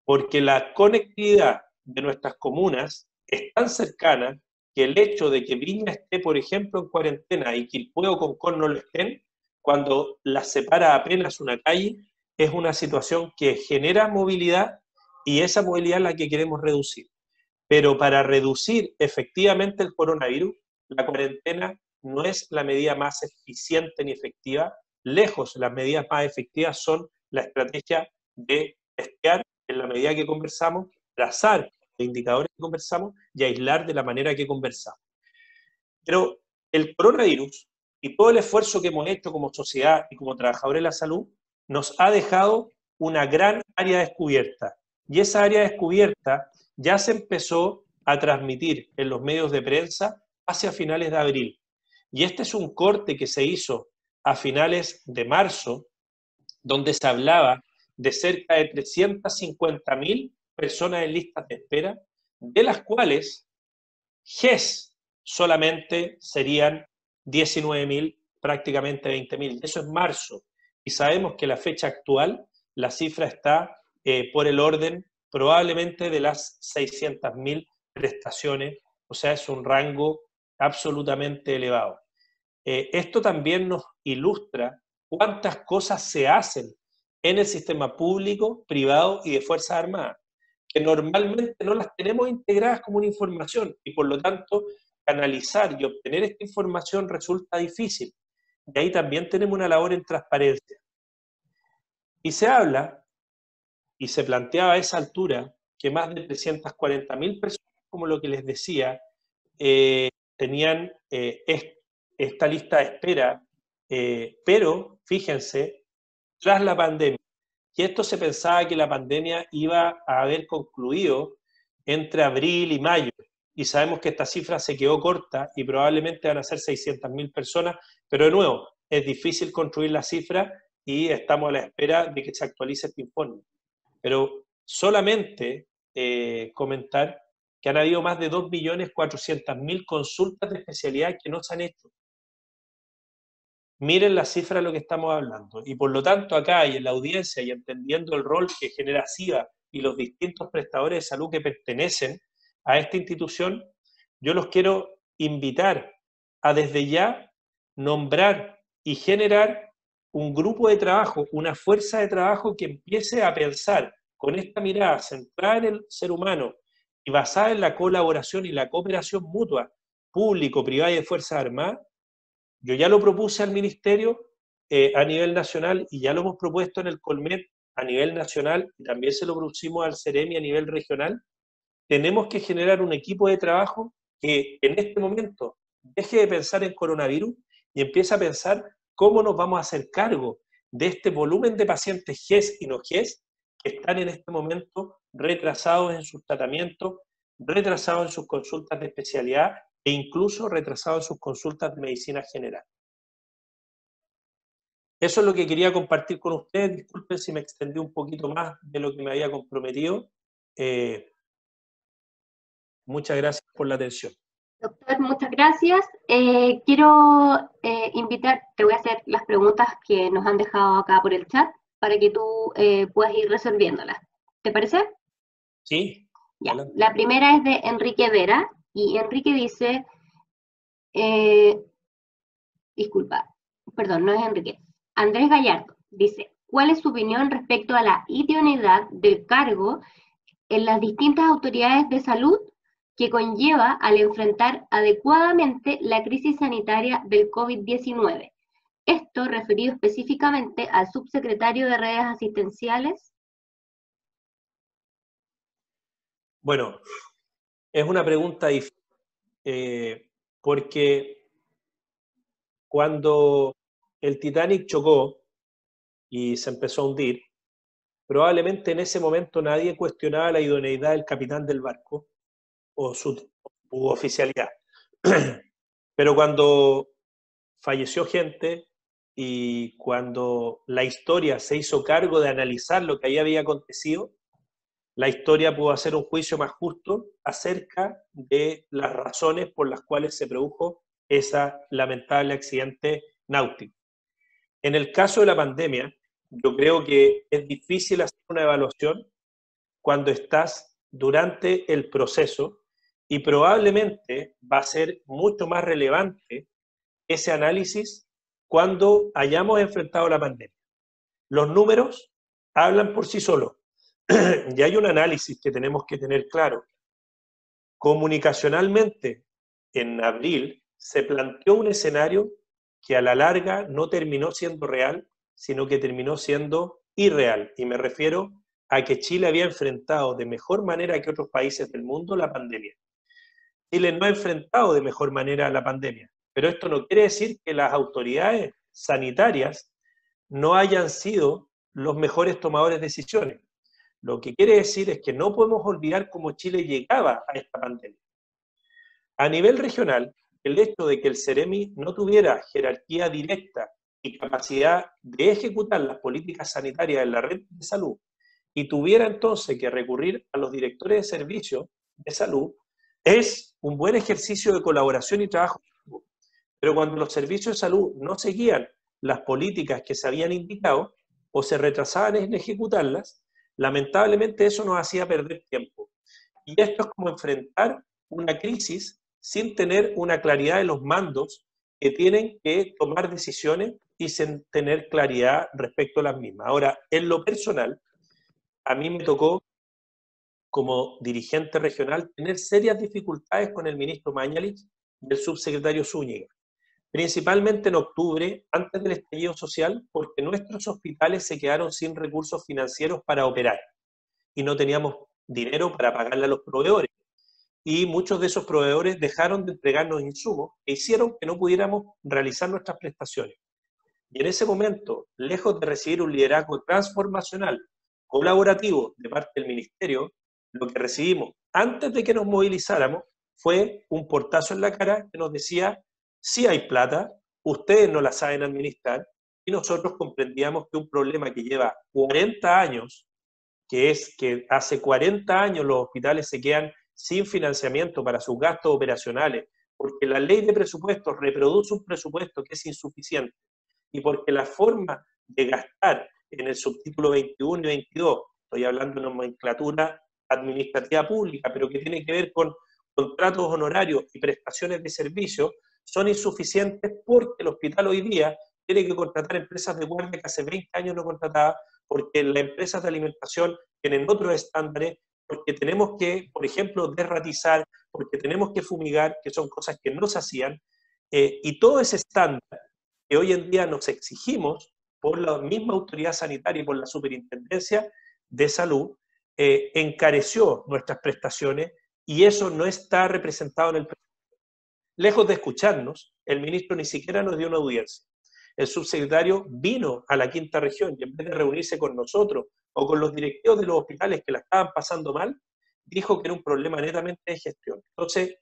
porque la conectividad de nuestras comunas es tan cercana que el hecho de que Viña esté, por ejemplo, en cuarentena y Quilpué o Concón no lo estén, cuando las separa apenas una calle, es una situación que genera movilidad y esa movilidad es la que queremos reducir. Pero para reducir efectivamente el coronavirus, la cuarentena no es la medida más eficiente ni efectiva. Lejos, las medidas más efectivas son la estrategia de testear en la medida que conversamos, trazar los indicadores que conversamos y aislar de la manera que conversamos. Pero el coronavirus y todo el esfuerzo que hemos hecho como sociedad y como trabajadores de la salud nos ha dejado una gran área descubierta. Y esa área descubierta ya se empezó a transmitir en los medios de prensa hacia finales de abril. Y este es un corte que se hizo a finales de marzo, donde se hablaba de cerca de 350.000 personas en listas de espera, de las cuales GES solamente serían 19.000, prácticamente 20.000. Eso es marzo. Y sabemos que la fecha actual, la cifra está por el orden probablemente de las 600.000 prestaciones, o sea, es un rango absolutamente elevado. Esto también nos ilustra cuántas cosas se hacen en el sistema público, privado y de Fuerzas Armadas, que normalmente no las tenemos integradas como una información y por lo tanto canalizar y obtener esta información resulta difícil. Y ahí también tenemos una labor en transparencia. Y se habla, y se planteaba a esa altura, que más de 340.000 personas, como lo que les decía, tenían esta lista de espera, pero fíjense, tras la pandemia, que esto se pensaba que la pandemia iba a haber concluido entre abril y mayo, y sabemos que esta cifra se quedó corta y probablemente van a ser 600.000 personas, pero de nuevo, es difícil construir la cifra y estamos a la espera de que se actualice este informe. Pero solamente comentar que han habido más de 2.400.000 consultas de especialidad que no se han hecho. Miren la cifra de lo que estamos hablando. Y por lo tanto acá y en la audiencia y entendiendo el rol que genera SIVA y los distintos prestadores de salud que pertenecen a esta institución, yo los quiero invitar a desde ya nombrar y generar un grupo de trabajo, una fuerza de trabajo que empiece a pensar con esta mirada centrada en el ser humano y basada en la colaboración y la cooperación mutua, público, privada y de Fuerzas Armadas. Yo ya lo propuse al Ministerio a nivel nacional y ya lo hemos propuesto en el Colmet a nivel nacional y también se lo propusimos al Ceremi a nivel regional. Tenemos que generar un equipo de trabajo que en este momento deje de pensar en coronavirus y empiece a pensar cómo nos vamos a hacer cargo de este volumen de pacientes GES y no GES que están en este momento retrasados en sus tratamientos, retrasados en sus consultas de especialidad e incluso retrasados en sus consultas de medicina general. Eso es lo que quería compartir con ustedes. Disculpen si me extendí un poquito más de lo que me había comprometido. Muchas gracias por la atención. Doctor, muchas gracias. Quiero invitar, te voy a hacer las preguntas que nos han dejado acá por el chat para que tú puedas ir resolviéndolas. ¿Te parece? Sí. Ya. La primera es de Enrique Vera y Enrique dice, disculpa, perdón, no es Enrique. Andrés Gallardo dice, ¿cuál es su opinión respecto a la idoneidad del cargo en las distintas autoridades de salud que conlleva al enfrentar adecuadamente la crisis sanitaria del COVID-19? Esto referido específicamente al subsecretario de redes asistenciales. Bueno, es una pregunta difícil, porque cuando el Titanic chocó y se empezó a hundir, probablemente en ese momento nadie cuestionaba la idoneidad del capitán del barco o su oficialidad. Pero cuando falleció gente y cuando la historia se hizo cargo de analizar lo que ahí había acontecido, la historia pudo hacer un juicio más justo acerca de las razones por las cuales se produjo ese lamentable accidente náutico. En el caso de la pandemia, yo creo que es difícil hacer una evaluación cuando estás durante el proceso y probablemente va a ser mucho más relevante ese análisis cuando hayamos enfrentado la pandemia. Los números hablan por sí solos. Y hay un análisis que tenemos que tener claro. Comunicacionalmente, en abril, se planteó un escenario que a la larga no terminó siendo real, sino que terminó siendo irreal. Y me refiero a que Chile había enfrentado de mejor manera que otros países del mundo la pandemia. Chile no ha enfrentado de mejor manera la pandemia, pero esto no quiere decir que las autoridades sanitarias no hayan sido los mejores tomadores de decisiones. Lo que quiere decir es que no podemos olvidar cómo Chile llegaba a esta pandemia. A nivel regional, el hecho de que el Ceremi no tuviera jerarquía directa y capacidad de ejecutar las políticas sanitarias en la red de salud y tuviera entonces que recurrir a los directores de servicios de salud, es un buen ejercicio de colaboración y trabajo. Pero cuando los servicios de salud no seguían las políticas que se habían indicado o se retrasaban en ejecutarlas, lamentablemente eso nos hacía perder tiempo. Y esto es como enfrentar una crisis sin tener una claridad de los mandos que tienen que tomar decisiones y sin tener claridad respecto a las mismas. Ahora, en lo personal, a mí me tocó, como dirigente regional, tener serias dificultades con el ministro Mañalich y el subsecretario Zúñiga, principalmente en octubre, antes del estallido social, porque nuestros hospitales se quedaron sin recursos financieros para operar y no teníamos dinero para pagarle a los proveedores. Y muchos de esos proveedores dejaron de entregarnos insumos e hicieron que no pudiéramos realizar nuestras prestaciones. Y en ese momento, lejos de recibir un liderazgo transformacional, colaborativo de parte del Ministerio, lo que recibimos antes de que nos movilizáramos fue un portazo en la cara que nos decía: sí hay plata, ustedes no la saben administrar, y nosotros comprendíamos que un problema que lleva 40 años, que es que hace 40 años los hospitales se quedan sin financiamiento para sus gastos operacionales, porque la ley de presupuestos reproduce un presupuesto que es insuficiente, y porque la forma de gastar en el subtítulo 21 y 22, estoy hablando de nomenclatura administrativa pública, pero que tiene que ver con contratos honorarios y prestaciones de servicio, son insuficientes porque el hospital hoy día tiene que contratar empresas de guardia que hace 20 años no contrataba, porque las empresas de alimentación tienen otros estándares, porque tenemos que, por ejemplo, derratizar, porque tenemos que fumigar, que son cosas que no se hacían, y todo ese estándar que hoy en día nos exigimos por la misma autoridad sanitaria y por la Superintendencia de Salud, encareció nuestras prestaciones y eso no está representado en el presupuesto. Lejos de escucharnos, el ministro ni siquiera nos dio una audiencia. El subsecretario vino a la quinta región y en vez de reunirse con nosotros o con los directivos de los hospitales que la estaban pasando mal, dijo que era un problema netamente de gestión. Entonces,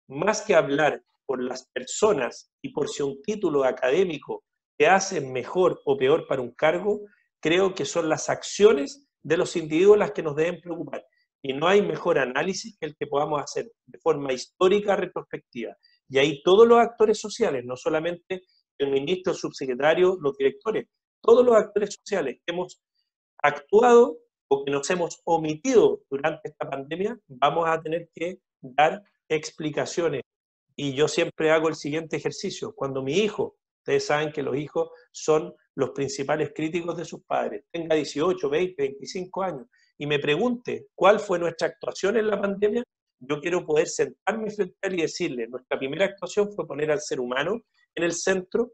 más que hablar por las personas y por si un título académico te hace mejor o peor para un cargo, creo que son las acciones de los individuos las que nos deben preocupar. Y no hay mejor análisis que el que podamos hacer de forma histórica, retrospectiva. Y ahí todos los actores sociales, no solamente el ministro, el subsecretario, los directores, todos los actores sociales que hemos actuado o que nos hemos omitido durante esta pandemia, vamos a tener que dar explicaciones. Y yo siempre hago el siguiente ejercicio. Cuando mi hijo, ustedes saben que los hijos son los principales críticos de sus padres, tenga 18, 20, 25 años, y me pregunte cuál fue nuestra actuación en la pandemia, yo quiero poder sentarme frente a él y decirle, nuestra primera actuación fue poner al ser humano en el centro,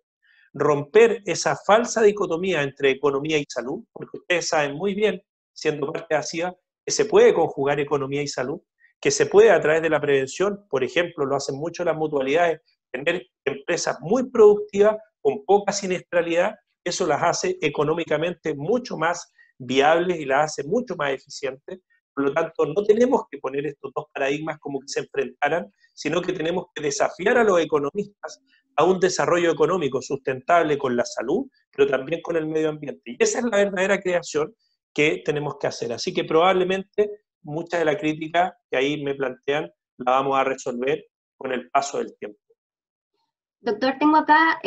romper esa falsa dicotomía entre economía y salud, porque ustedes saben muy bien, siendo parte de ASIA, que se puede conjugar economía y salud, que se puede a través de la prevención, por ejemplo, lo hacen mucho las mutualidades, tener empresas muy productivas, con poca siniestralidad, eso las hace económicamente mucho más viables y las hace mucho más eficientes. Por lo tanto, no tenemos que poner estos dos paradigmas como que se enfrentaran, sino que tenemos que desafiar a los economistas a un desarrollo económico sustentable con la salud, pero también con el medio ambiente. Y esa es la verdadera creación que tenemos que hacer. Así que probablemente mucha de la crítica que ahí me plantean la vamos a resolver con el paso del tiempo. Doctor, tengo acá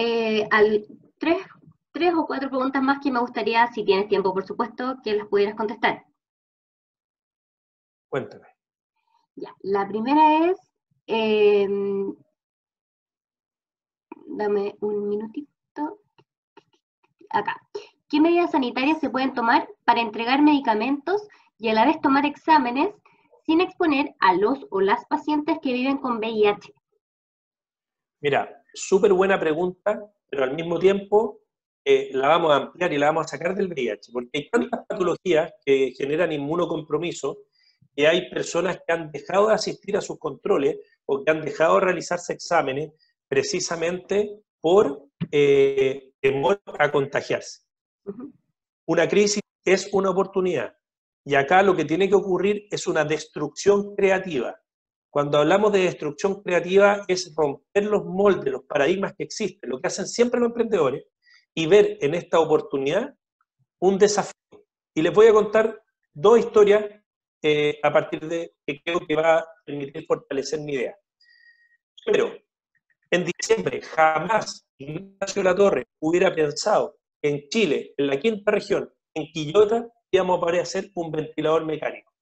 tres o cuatro preguntas más que me gustaría, si tienes tiempo, por supuesto, que las pudieras contestar. Cuéntame. Ya, la primera es, dame un minutito, acá. ¿Qué medidas sanitarias se pueden tomar para entregar medicamentos y a la vez tomar exámenes sin exponer a los o las pacientes que viven con VIH? Mira, súper buena pregunta, pero al mismo tiempo la vamos a ampliar y la vamos a sacar del VIH, porque hay tantas patologías que generan inmunocompromiso que hay personas que han dejado de asistir a sus controles o que han dejado de realizarse exámenes precisamente por temor a contagiarse. Una crisis es una oportunidad. Y acá lo que tiene que ocurrir es una destrucción creativa. Cuando hablamos de destrucción creativa es romper los moldes, los paradigmas que existen, lo que hacen siempre los emprendedores, y ver en esta oportunidad un desafío. Y les voy a contar dos historias a partir de que creo que va a permitir fortalecer mi idea. Pero en diciembre jamás Ignacio Latorre hubiera pensado que en Chile, en la quinta región, en Quillota, íbamos a poder hacer un ventilador mecánico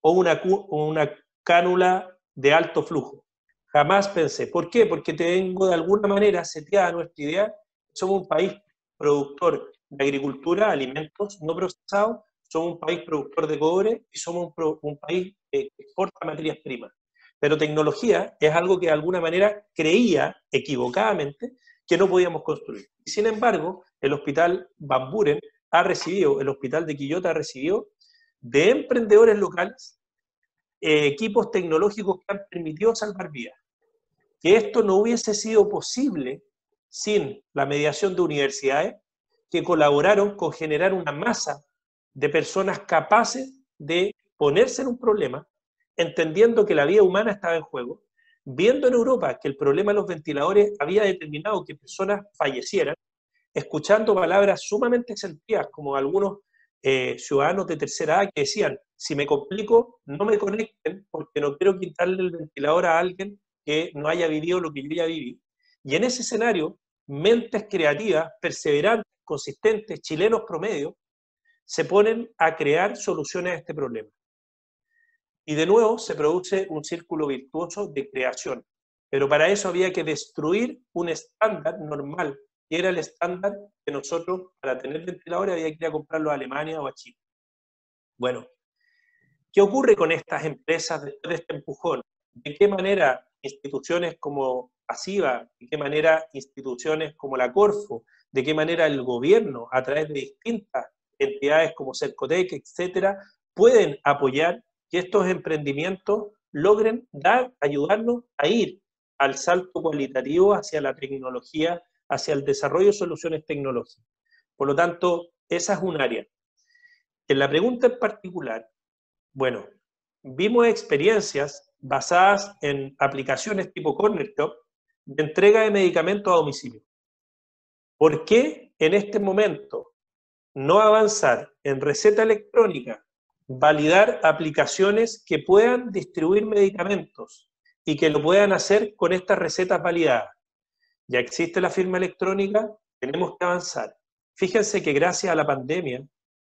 o una cánula de alto flujo. Jamás pensé. ¿Por qué? Porque tengo de alguna manera seteada nuestra idea. Somos un país productor de agricultura, alimentos no procesados, somos un país productor de cobre y somos un país que exporta materias primas. Pero tecnología es algo que de alguna manera creía equivocadamente que no podíamos construir. Y sin embargo, el hospital Van Buren ha recibido, el hospital de Quillota ha recibido de emprendedores locales equipos tecnológicos que han permitido salvar vidas. Que esto no hubiese sido posible sin la mediación de universidades que colaboraron con generar una masa de personas capaces de ponerse en un problema, entendiendo que la vida humana estaba en juego, viendo en Europa que el problema de los ventiladores había determinado que personas fallecieran, escuchando palabras sumamente sentidas, como algunos ciudadanos de tercera edad que decían, si me complico, no me conecten porque no quiero quitarle el ventilador a alguien que no haya vivido lo que yo ya viví. Y en ese escenario, mentes creativas, perseverantes, consistentes, chilenos promedio, se ponen a crear soluciones a este problema. Y de nuevo se produce un círculo virtuoso de creación. Pero para eso había que destruir un estándar normal y era el estándar que nosotros, para tener ventiladores, había que ir a comprarlo a Alemania o a China. Bueno, ¿qué ocurre con estas empresas después de este empujón? ¿De qué manera instituciones como ASIVA, de qué manera instituciones como la Corfo, de qué manera el gobierno, a través de distintas entidades como Cercotec, etcétera, pueden apoyar que estos emprendimientos logren ayudarnos a ir al salto cualitativo hacia la tecnología, hacia el desarrollo de soluciones tecnológicas? Por lo tanto, esa es un área. En la pregunta en particular, bueno, vimos experiencias basadas en aplicaciones tipo Corner Shop de entrega de medicamentos a domicilio. ¿Por qué en este momento no avanzar en receta electrónica, validar aplicaciones que puedan distribuir medicamentos y que lo puedan hacer con estas recetas validadas? Ya existe la firma electrónica, tenemos que avanzar. Fíjense que gracias a la pandemia,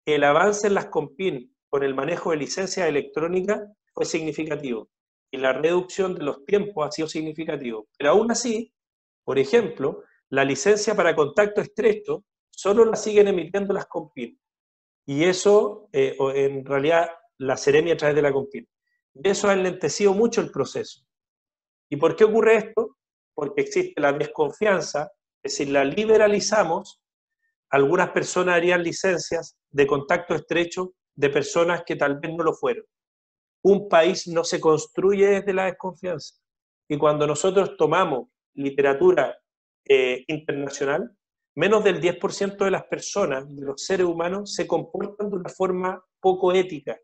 el avance en las COMPIN con el manejo de licencias electrónicas fue significativo y la reducción de los tiempos ha sido significativo. Pero aún así, por ejemplo, la licencia para contacto estrecho solo la siguen emitiendo las COMPIN. Y eso, en realidad, la Seremi a través de la COMPIN. Y eso ha enlentecido mucho el proceso. ¿Y por qué ocurre esto? Porque existe la desconfianza que si la liberalizamos, algunas personas harían licencias de contacto estrecho de personas que tal vez no lo fueron. Un país no se construye desde la desconfianza. Y cuando nosotros tomamos literatura internacional, menos del 10% de las personas, de los seres humanos, se comportan de una forma poco ética.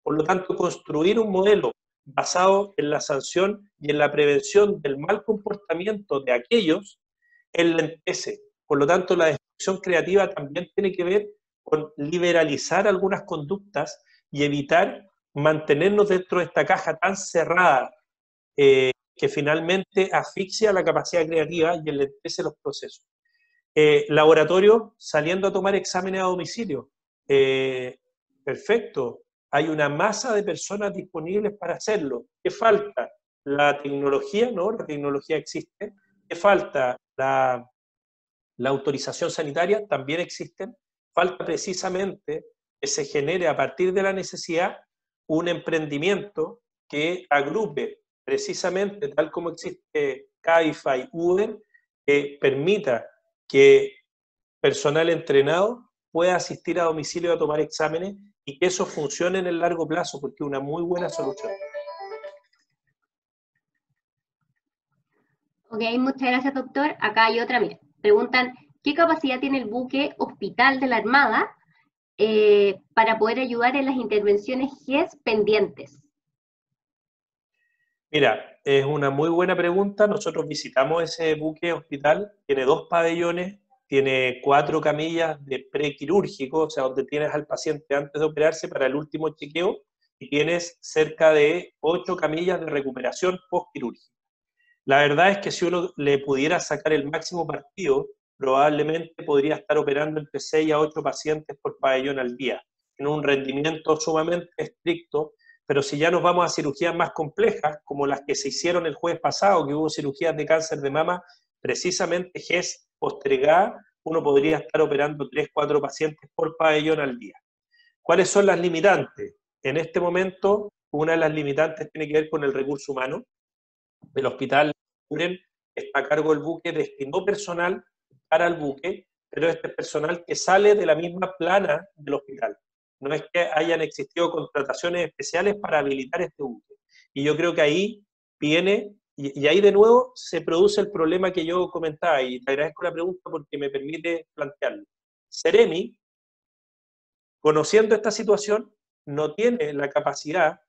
Por lo tanto, construir un modelo basado en la sanción y en la prevención del mal comportamiento de aquellos enlentece. Por lo tanto, la destrucción creativa también tiene que ver con liberalizar algunas conductas y evitar mantenernos dentro de esta caja tan cerrada que finalmente asfixia la capacidad creativa y enlentece los procesos. Laboratorio saliendo a tomar exámenes a domicilio. Perfecto. Hay una masa de personas disponibles para hacerlo. ¿Qué falta? La tecnología, ¿no? La tecnología existe. ¿Qué falta? La autorización sanitaria, también existen. Falta precisamente que se genere a partir de la necesidad un emprendimiento que agrupe precisamente, tal como existe Cabify, Uber, que permita que personal entrenado pueda asistir a domicilio a tomar exámenes y que eso funcione en el largo plazo, porque es una muy buena solución. Ok, muchas gracias, doctor. Acá hay otra, mira. Preguntan, ¿qué capacidad tiene el buque hospital de la Armada para poder ayudar en las intervenciones GES pendientes? Mira, es una muy buena pregunta. Nosotros visitamos ese buque hospital, tiene 2 pabellones, tiene 4 camillas de prequirúrgico, o sea, donde tienes al paciente antes de operarse para el último chequeo, y tienes cerca de 8 camillas de recuperación postquirúrgica. La verdad es que si uno le pudiera sacar el máximo partido, probablemente podría estar operando entre 6 a 8 pacientes por pabellón al día, en un rendimiento sumamente estricto. Pero si ya nos vamos a cirugías más complejas, como las que se hicieron el jueves pasado, que hubo cirugías de cáncer de mama, precisamente GES postergada, uno podría estar operando 3, 4 pacientes por pabellón al día. ¿Cuáles son las limitantes? En este momento, una de las limitantes tiene que ver con el recurso humano. El hospital está a cargo del buque, destinó personal para el buque, pero este personal que sale de la misma plana del hospital. No es que hayan existido contrataciones especiales para habilitar este buque. Y yo creo que ahí viene, y ahí de nuevo se produce el problema que yo comentaba, y te agradezco la pregunta porque me permite plantearlo. Seremi, conociendo esta situación, no tiene la capacidad,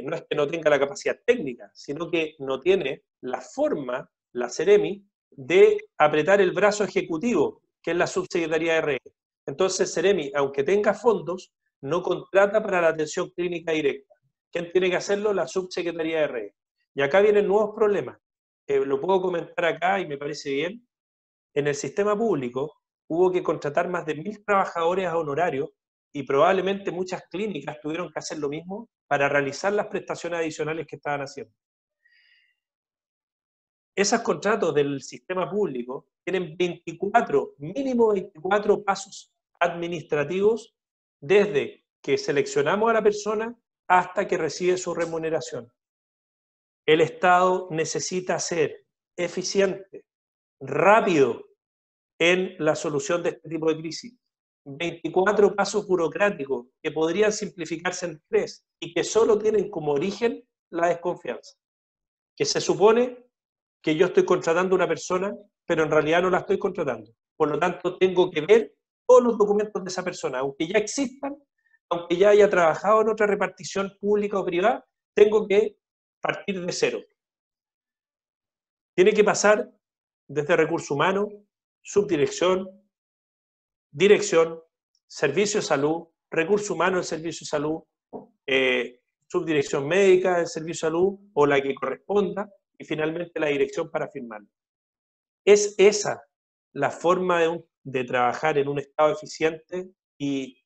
no es que no tenga la capacidad técnica, sino que no tiene la forma, la Seremi, de apretar el brazo ejecutivo, que es la subsecretaría de RE. Entonces, Seremi, aunque tenga fondos, no contrata para la atención clínica directa. ¿Quién tiene que hacerlo? La subsecretaría de RE. Y acá vienen nuevos problemas. Lo puedo comentar acá y me parece bien. En el sistema público hubo que contratar más de 1.000 trabajadores a honorarios y probablemente muchas clínicas tuvieron que hacer lo mismo para realizar las prestaciones adicionales que estaban haciendo. esos contratos del sistema público tienen 24, mínimo 24 pasos administrativos desde que seleccionamos a la persona hasta que recibe su remuneración. El Estado necesita ser eficiente, rápido en la solución de este tipo de crisis. 24 pasos burocráticos que podrían simplificarse en 3 y que solo tienen como origen la desconfianza. Que se supone que yo estoy contratando a una persona, pero en realidad no la estoy contratando. Por lo tanto, tengo que ver todos los documentos de esa persona, aunque ya existan, aunque ya haya trabajado en otra repartición pública o privada, tengo que partir de cero. Tiene que pasar desde recursos humanos, subdirección, dirección, servicio de salud, recursos humanos del servicio de salud, subdirección médica del servicio de salud o la que corresponda, y finalmente la dirección para firmarlo. ¿Es esa la forma de trabajar en un Estado eficiente y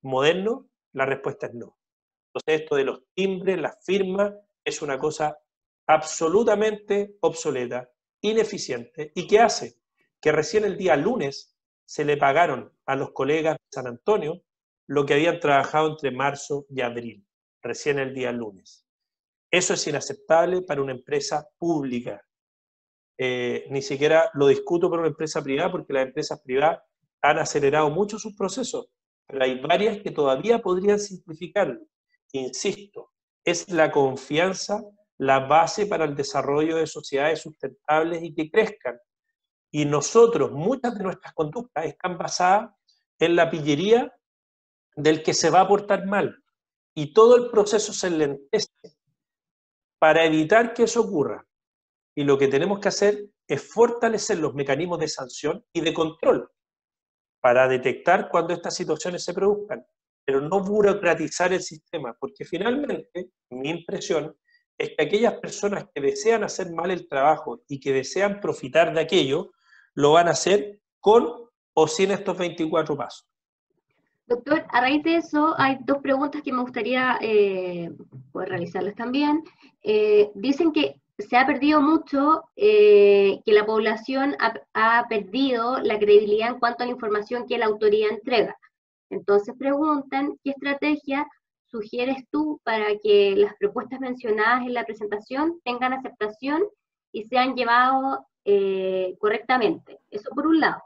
moderno? La respuesta es no. Entonces esto de los timbres, las firmas, es una cosa absolutamente obsoleta, ineficiente, y que hace que recién el día lunes se le pagaron a los colegas de San Antonio lo que habían trabajado entre marzo y abril, recién el día lunes. Eso es inaceptable para una empresa pública. Ni siquiera lo discuto por una empresa privada, porque las empresas privadas han acelerado mucho sus procesos, pero hay varias que todavía podrían simplificarlo. Insisto, es la confianza la base para el desarrollo de sociedades sustentables y que crezcan. Y nosotros, muchas de nuestras conductas están basadas en la pillería del que se va a portar mal. Y todo el proceso se enlentece para evitar que eso ocurra. Y lo que tenemos que hacer es fortalecer los mecanismos de sanción y de control para detectar cuando estas situaciones se produzcan, pero no burocratizar el sistema, porque finalmente mi impresión es que aquellas personas que desean hacer mal el trabajo y que desean profitar de aquello, lo van a hacer con o sin estos 24 pasos. Doctor, a raíz de eso hay dos preguntas que me gustaría poder realizarles también. Dicen que se ha perdido mucho, que la población ha perdido la credibilidad en cuanto a la información que la autoridad entrega. Entonces preguntan, ¿qué estrategia sugieres tú para que las propuestas mencionadas en la presentación tengan aceptación y sean llevadas correctamente? Eso por un lado.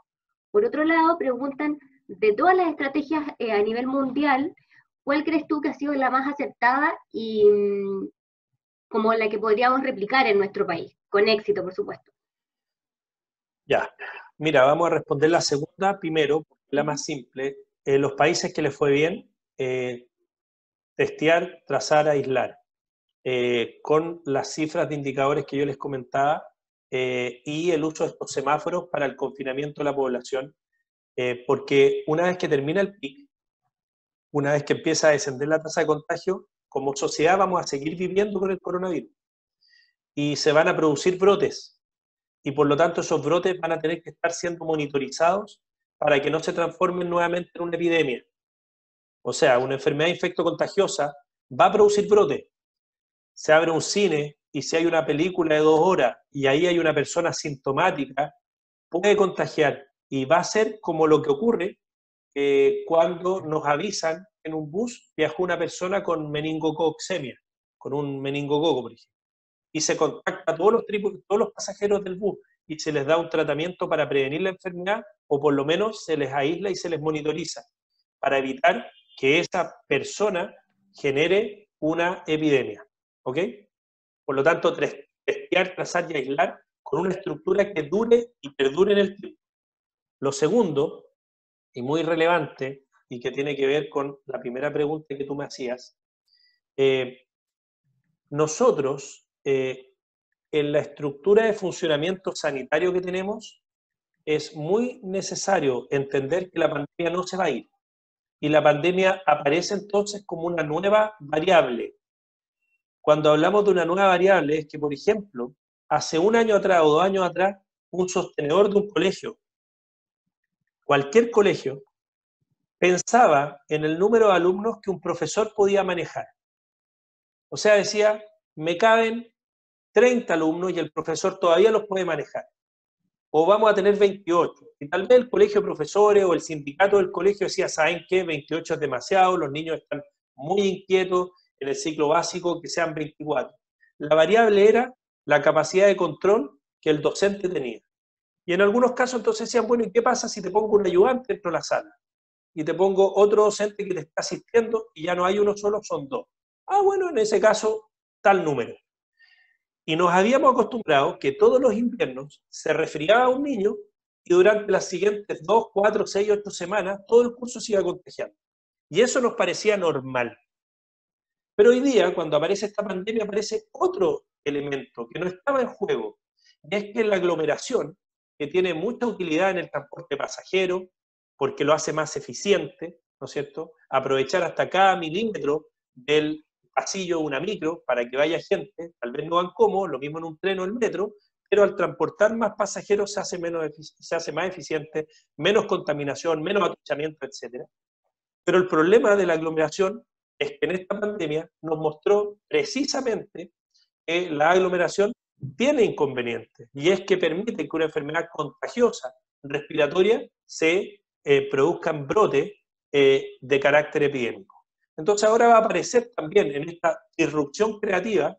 Por otro lado, preguntan, de todas las estrategias a nivel mundial, ¿cuál crees tú que ha sido la más acertada y como la que podríamos replicar en nuestro país? Con éxito, por supuesto. Ya, mira, vamos a responder la segunda primero, porque es la más simple. Los países que les fue bien, testear, trazar, aislar, con las cifras de indicadores que yo les comentaba, y el uso de estos semáforos para el confinamiento de la población, porque una vez que termina el pic, una vez que empieza a descender la tasa de contagio, como sociedad vamos a seguir viviendo con el coronavirus. Y se van a producir brotes. Y por lo tanto esos brotes van a tener que estar siendo monitorizados para que no se transformen nuevamente en una epidemia. O sea, una enfermedad infectocontagiosa va a producir brotes. Se abre un cine y si hay una película de 2 horas y ahí hay una persona sintomática, puede contagiar. Y va a ser como lo que ocurre cuando nos avisan en un bus viajó una persona con meningococcemia, con un meningococo, por ejemplo, y se contacta a todos los pasajeros del bus y se les da un tratamiento para prevenir la enfermedad, o por lo menos se les aísla y se les monitoriza para evitar que esa persona genere una epidemia. ¿Ok? Por lo tanto, testear, trazar y aislar con una estructura que dure y perdure en el tiempo. Lo segundo, y muy relevante, y que tiene que ver con la primera pregunta que tú me hacías, nosotros, en la estructura de funcionamiento sanitario que tenemos, es muy necesario entender que la pandemia no se va a ir. Y la pandemia aparece entonces como una nueva variable. Cuando hablamos de una nueva variable, es que, por ejemplo, hace 1 año atrás o 2 años atrás, un sostenedor de un colegio, cualquier colegio, pensaba en el número de alumnos que un profesor podía manejar. O sea, decía, me caben 30 alumnos y el profesor todavía los puede manejar. O vamos a tener 28. Y tal vez el colegio de profesores o el sindicato del colegio decía, ¿saben qué? 28 es demasiado, los niños están muy inquietos en el ciclo básico, que sean 24. La variable era la capacidad de control que el docente tenía. Y en algunos casos entonces decían, bueno, ¿y qué pasa si te pongo un ayudante dentro de la sala? Y te pongo otro docente que te está asistiendo y ya no hay uno solo, son dos. Ah, bueno, en ese caso, tal número. Y nos habíamos acostumbrado que todos los inviernos se resfriaba a un niño y durante las siguientes 2, 4, 6, 8 semanas todo el curso se iba contagiando. Y eso nos parecía normal. Pero hoy día, cuando aparece esta pandemia, aparece otro elemento que no estaba en juego. Y es que la aglomeración, que tiene mucha utilidad en el transporte pasajero, porque lo hace más eficiente, ¿no es cierto? Aprovechar hasta cada milímetro del pasillo de una micro para que vaya gente, tal vez no van cómodos, lo mismo en un tren o el metro, pero al transportar más pasajeros se hace más eficiente, menos contaminación, menos atuchamiento, etc. Pero el problema de la aglomeración es que en esta pandemia nos mostró precisamente que la aglomeración tiene inconvenientes, y es que permite que una enfermedad contagiosa respiratoria se produzcan brotes de carácter epidémico. Entonces ahora va a aparecer también en esta disrupción creativa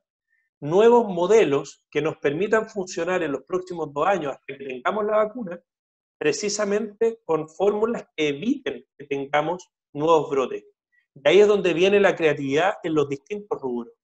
nuevos modelos que nos permitan funcionar en los próximos 2 años hasta que tengamos la vacuna, precisamente con fórmulas que eviten que tengamos nuevos brotes. Y ahí es donde viene la creatividad en los distintos rubros.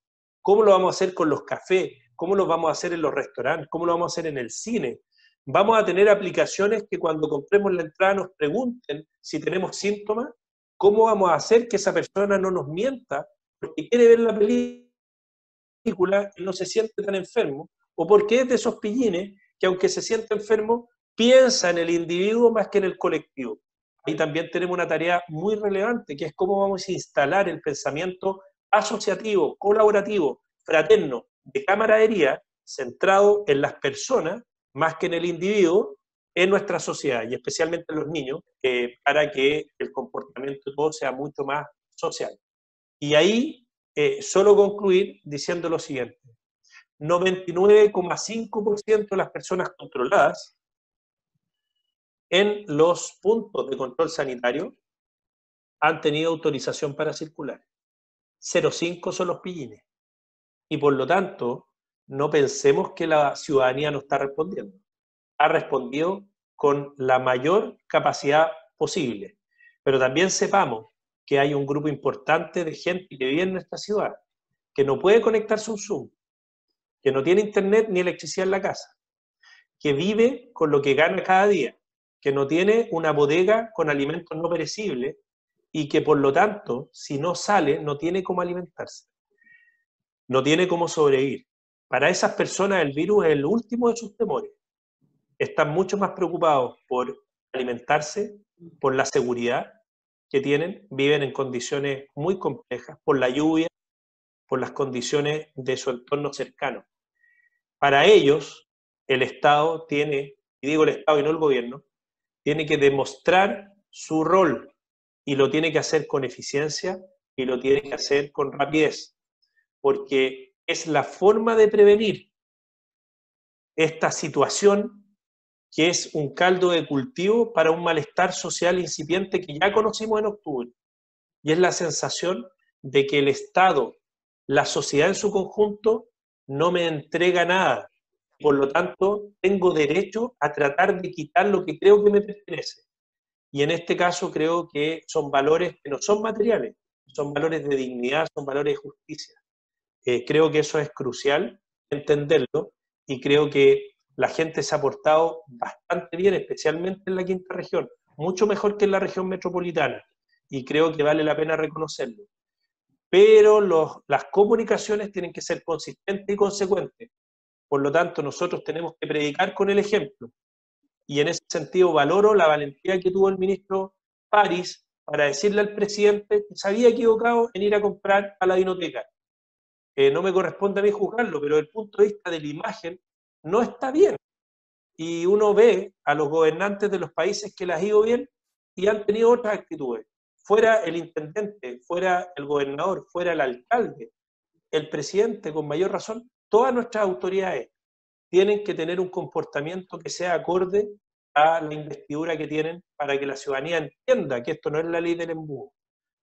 ¿Cómo lo vamos a hacer con los cafés? ¿Cómo lo vamos a hacer en los restaurantes? ¿Cómo lo vamos a hacer en el cine? Vamos a tener aplicaciones que cuando compremos la entrada nos pregunten si tenemos síntomas. ¿Cómo vamos a hacer que esa persona no nos mienta porque quiere ver la película y no se siente tan enfermo? O porque es de esos pillines que aunque se sienta enfermo, piensa en el individuo más que en el colectivo. Ahí también tenemos una tarea muy relevante, que es cómo vamos a instalar el pensamiento asociativo, colaborativo, fraterno, de camaradería, centrado en las personas más que en el individuo, en nuestra sociedad, y especialmente en los niños, para que el comportamiento de todos sea mucho más social. Y ahí, solo concluir diciendo lo siguiente: 99,5% de las personas controladas en los puntos de control sanitario han tenido autorización para circular. 0,5 son los pillines. Y por lo tanto, no pensemos que la ciudadanía no está respondiendo. Ha respondido con la mayor capacidad posible. Pero también sepamos que hay un grupo importante de gente que vive en nuestra ciudad, que no puede conectarse a un Zoom, que no tiene internet ni electricidad en la casa, que vive con lo que gana cada día, que no tiene una bodega con alimentos no perecibles y que por lo tanto, si no sale, no tiene cómo alimentarse, no tiene cómo sobrevivir. Para esas personas el virus es el último de sus temores. Están mucho más preocupados por alimentarse, por la seguridad que tienen, viven en condiciones muy complejas, por la lluvia, por las condiciones de su entorno cercano. Para ellos, el Estado tiene, y digo el Estado y no el gobierno, tiene que demostrar su rol, y lo tiene que hacer con eficiencia y lo tiene que hacer con rapidez, porque es la forma de prevenir esta situación que es un caldo de cultivo para un malestar social incipiente que ya conocimos en octubre. Y es la sensación de que el Estado, la sociedad en su conjunto, no me entrega nada. Por lo tanto, tengo derecho a tratar de quitar lo que creo que me pertenece. Y en este caso creo que son valores que no son materiales, son valores de dignidad, son valores de justicia. Creo que eso es crucial entenderlo, y creo que la gente se ha portado bastante bien, especialmente en la quinta región, mucho mejor que en la región metropolitana, y creo que vale la pena reconocerlo. Pero las comunicaciones tienen que ser consistentes y consecuentes. Por lo tanto, nosotros tenemos que predicar con el ejemplo. Y en ese sentido valoro la valentía que tuvo el ministro París para decirle al presidente que se había equivocado en ir a comprar a la vinoteca. No me corresponde a mí juzgarlo, pero desde el punto de vista de la imagen no está bien. Y uno ve a los gobernantes de los países que les ha ido bien y han tenido otras actitudes. Fuera el intendente, fuera el gobernador, fuera el alcalde, el presidente con mayor razón todas nuestras autoridades tienen que tener un comportamiento que sea acorde a la investidura que tienen para que la ciudadanía entienda que esto no es la ley del embudo.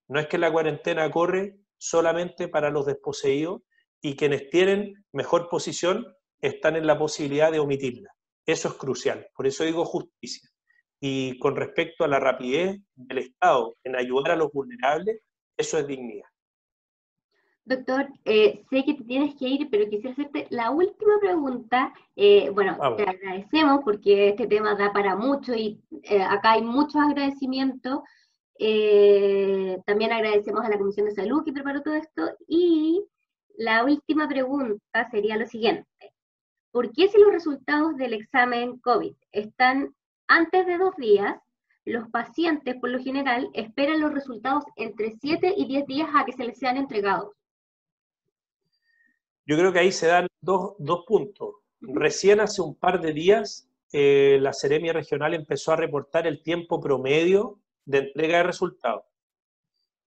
No es que la cuarentena corre solamente para los desposeídos y quienes tienen mejor posición están en la posibilidad de omitirla. Eso es crucial, por eso digo justicia. Y con respecto a la rapidez del Estado en ayudar a los vulnerables, eso es dignidad. Doctor, sé que te tienes que ir, pero quisiera hacerte la última pregunta. Bueno, Vamos. te agradecemos porque este tema da para mucho y acá hay muchos agradecimientos. También agradecemos a la Comisión de Salud que preparó todo esto. Y la última pregunta sería lo siguiente. ¿Por qué si los resultados del examen COVID están antes de 2 días, los pacientes por lo general esperan los resultados entre 7 y 10 días a que se les sean entregados? Yo creo que ahí se dan dos puntos. Recién hace un par de días la Seremia Regional empezó a reportar el tiempo promedio de entrega de resultados.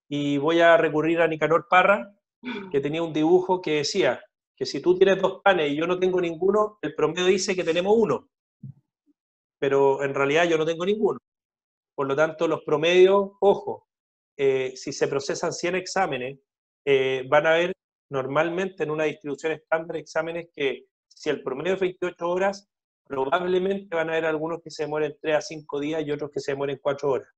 Y voy a recurrir a Nicanor Parra, que tenía un dibujo que decía que si tú tienes 2 panes y yo no tengo ninguno, el promedio dice que tenemos 1. Pero en realidad yo no tengo ninguno. Por lo tanto, los promedios, ojo, si se procesan 100 exámenes, van a haber normalmente en una distribución estándar exámenes que, si el promedio es 28 horas, probablemente van a haber algunos que se demoren 3 a 5 días y otros que se demoren 4 horas.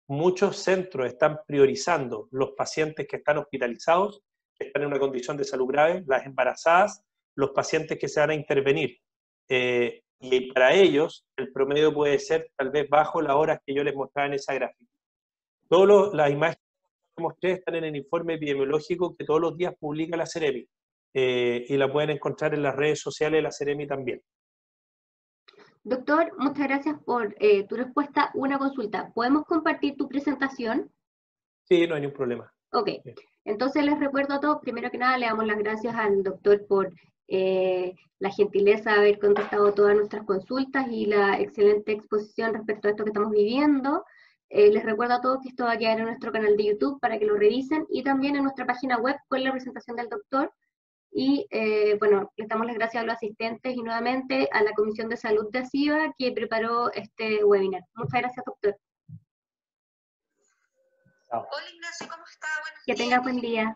Muchos centros están priorizando los pacientes que están hospitalizados, que están en una condición de salud grave, las embarazadas, los pacientes que se van a intervenir. Y para ellos el promedio puede ser tal vez bajo las horas que yo les mostraba en esa gráfica. Todas las imágenes que mostré están en el informe epidemiológico que todos los días publica la Seremi, y la pueden encontrar en las redes sociales de la Seremi también. Doctor, muchas gracias por tu respuesta. Una consulta, ¿podemos compartir tu presentación? Sí, no hay ningún problema. Ok, entonces les recuerdo a todos, primero que nada le damos las gracias al doctor por la gentileza de haber contestado todas nuestras consultas y la excelente exposición respecto a esto que estamos viviendo. Les recuerdo a todos que esto va a quedar en nuestro canal de YouTube para que lo revisen y también en nuestra página web con la presentación del doctor. Y bueno, les damos las gracias a los asistentes y nuevamente a la Comisión de Salud de ACIBA que preparó este webinar. Muchas gracias, doctor. Chao. Hola Ignacio, ¿cómo está? Buenos Que días. tenga buen día.